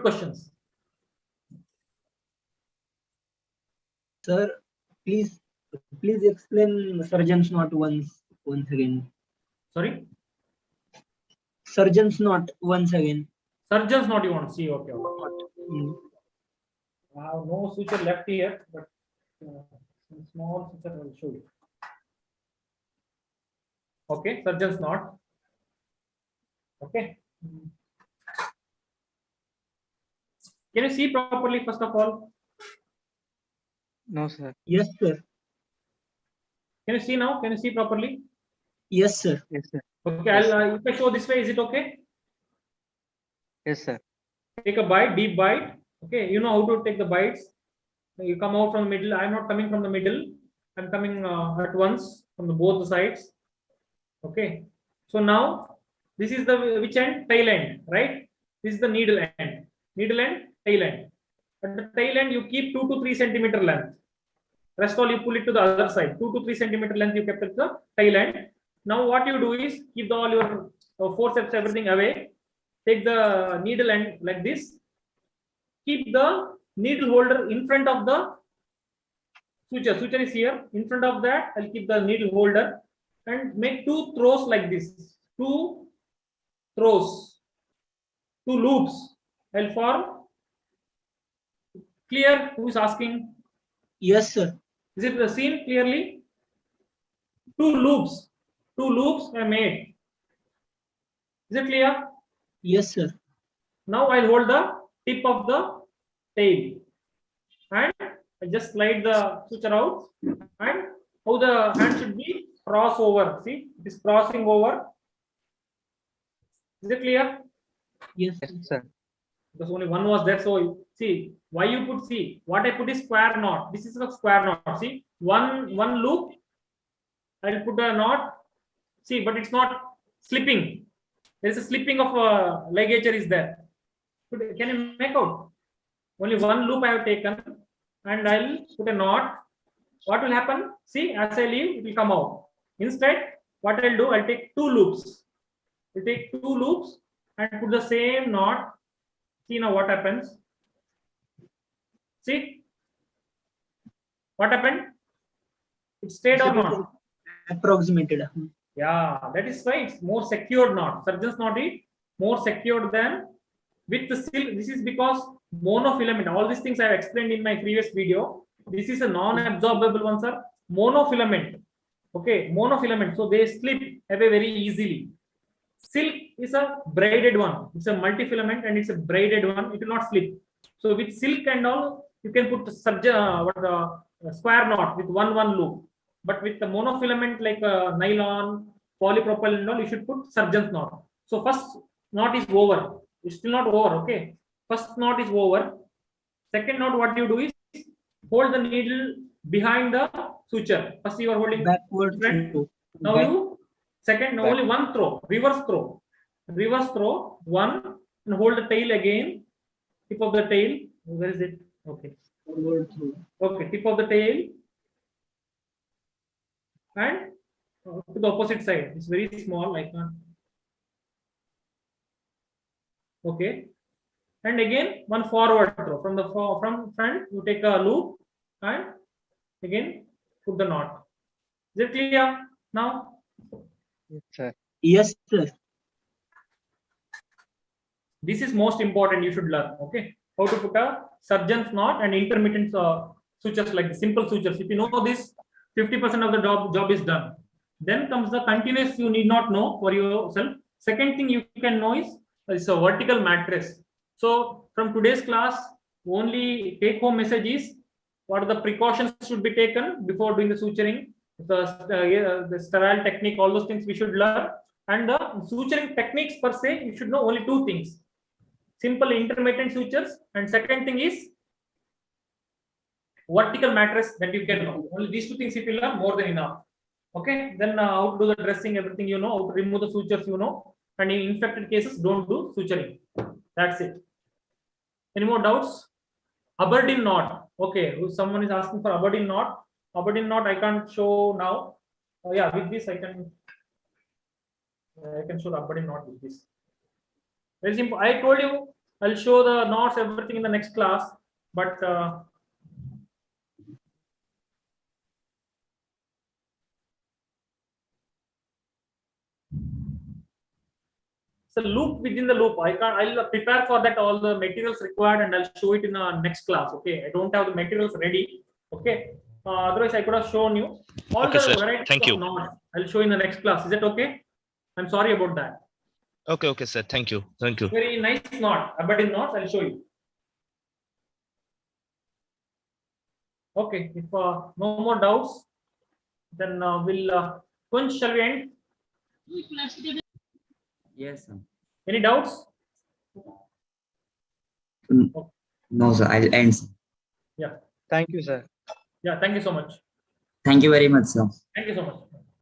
questions. Sir, please explain surgeon's knot once again. Sorry? Surgeon's knot once again. Surgeon's knot you want to see? Okay. No suture left here, but small suture I will show you. Okay, surgeon's knot. Okay. Can you see properly first of all? No, sir. Yes, sir. Can you see now? Can you see properly? Yes, sir. Yes, sir. Okay, if I show this way, is it okay? Yes, sir. Take a bite, deep bite. Okay, you know how to take the bites. You come out from the middle. I'm not coming from the middle. I'm coming at once from both the sides. Okay. So now this is the which end? Tail end, right? This is the needle end. Needle end, tail end. At the tail end, you keep 2 to 3 centimeter length. Rest all you pull it to the other side. 2 to 3 centimeter length you kept at the tail end. Now what you do is keep all your forceps, everything away. Take the needle end like this. Keep the needle holder in front of the suture. Suture is here. In front of that, I'll keep the needle holder and make 2 throws like this. 2 throws. 2 loops. I'll form. Clear? Who is asking? Yes, sir. Is it seen clearly? 2 loops. 2 loops are made. Is it clear? Yes, sir. Now I'll hold the tip of the tail and I just slide the suture out, and how the hand should be cross over. See, it is crossing over Is it clear? Yes. Yes, sir. Because only one was there. So see, why you put, see, what I put is square knot. This is a square knot. See, one loop, I'll put a knot. See, but it's not slipping. There is a slipping of ligature is there. Can you make out? Only one loop I have taken, and I'll put a knot. What will happen? See, as I leave, it will come out. Instead, what I'll do, I'll take two loops. I'll take two loops and put the same knot. See now what happens. See what happened? It stayed or not? Approximated. Yeah, that is why it's more secured knot. Surgeon's knot is more secured than with the silk. This is because monofilament. All these things I have explained in my previous video. This is a non-absorbable one, sir. Monofilament. Okay, monofilament. So they slip away very easily. Silk is a braided one. It's a multifilament and it's a braided one. It will not slip. So with silk and all, you can put square knot with one loop. But with the monofilament like nylon, polypropylene and all, you should put surgeon's knot. So first knot is over. It's still not over. Okay. First knot is over. Second knot, what you do is hold the needle behind the suture. First you are holding Backward. now you second only one throw, reverse throw one, and hold the tail again, tip of the tail. Where is it? Okay, okay, tip of the tail and to the opposite side. It's very small, like okay, and again one forward throw from the from front. You take a loop and again put the knot. Is it clear now? Yes, sir. Yes, sir. This is most important. You should learn. Okay, how to put a surgeon's knot and intermittent sutures, like simple sutures. If you know this, 50% of the job is done. Then comes the continuous. You need not know for yourself. Second thing you can know is a vertical mattress. So from today's class, only take home message is what are the precautions should be taken before doing the suturing. The sterile technique, all those things we should learn, and the suturing techniques per se, you should know only two things: simple intermittent sutures, and second thing is vertical mattress. That you can know. Only these two things if you learn, more than enough. Okay, then how to do the dressing, everything you know, how to remove the sutures you know, and in infected cases don't do suturing. That's it. Any more doubts? Aberdeen knot. Okay, someone is asking for Aberdeen knot. Aberdeen knot I can't show now. Oh yeah, with this I can show the Aberdeen knot with this. Very simple. I told you I'll show the knots, everything in the next class, but it's a loop within the loop. I'll prepare for that all the materials required and I'll show it in the next class. Okay, I don't have the materials ready. Okay. Otherwise, I could have shown you all the varieties. Thank you. Knots. I'll show in the next class. Is it okay? I'm sorry about that. Okay, okay, sir. Thank you. Thank you. Very nice knot. Aberdeen knots. I'll show you. Okay. If no more doubts, then we'll Kunj, shall we end? Yes, sir. Any doubts? No, sir. I'll end, sir. Yeah. Thank you, sir. Yeah. Thank you so much. Thank you very much, sir. Thank you so much.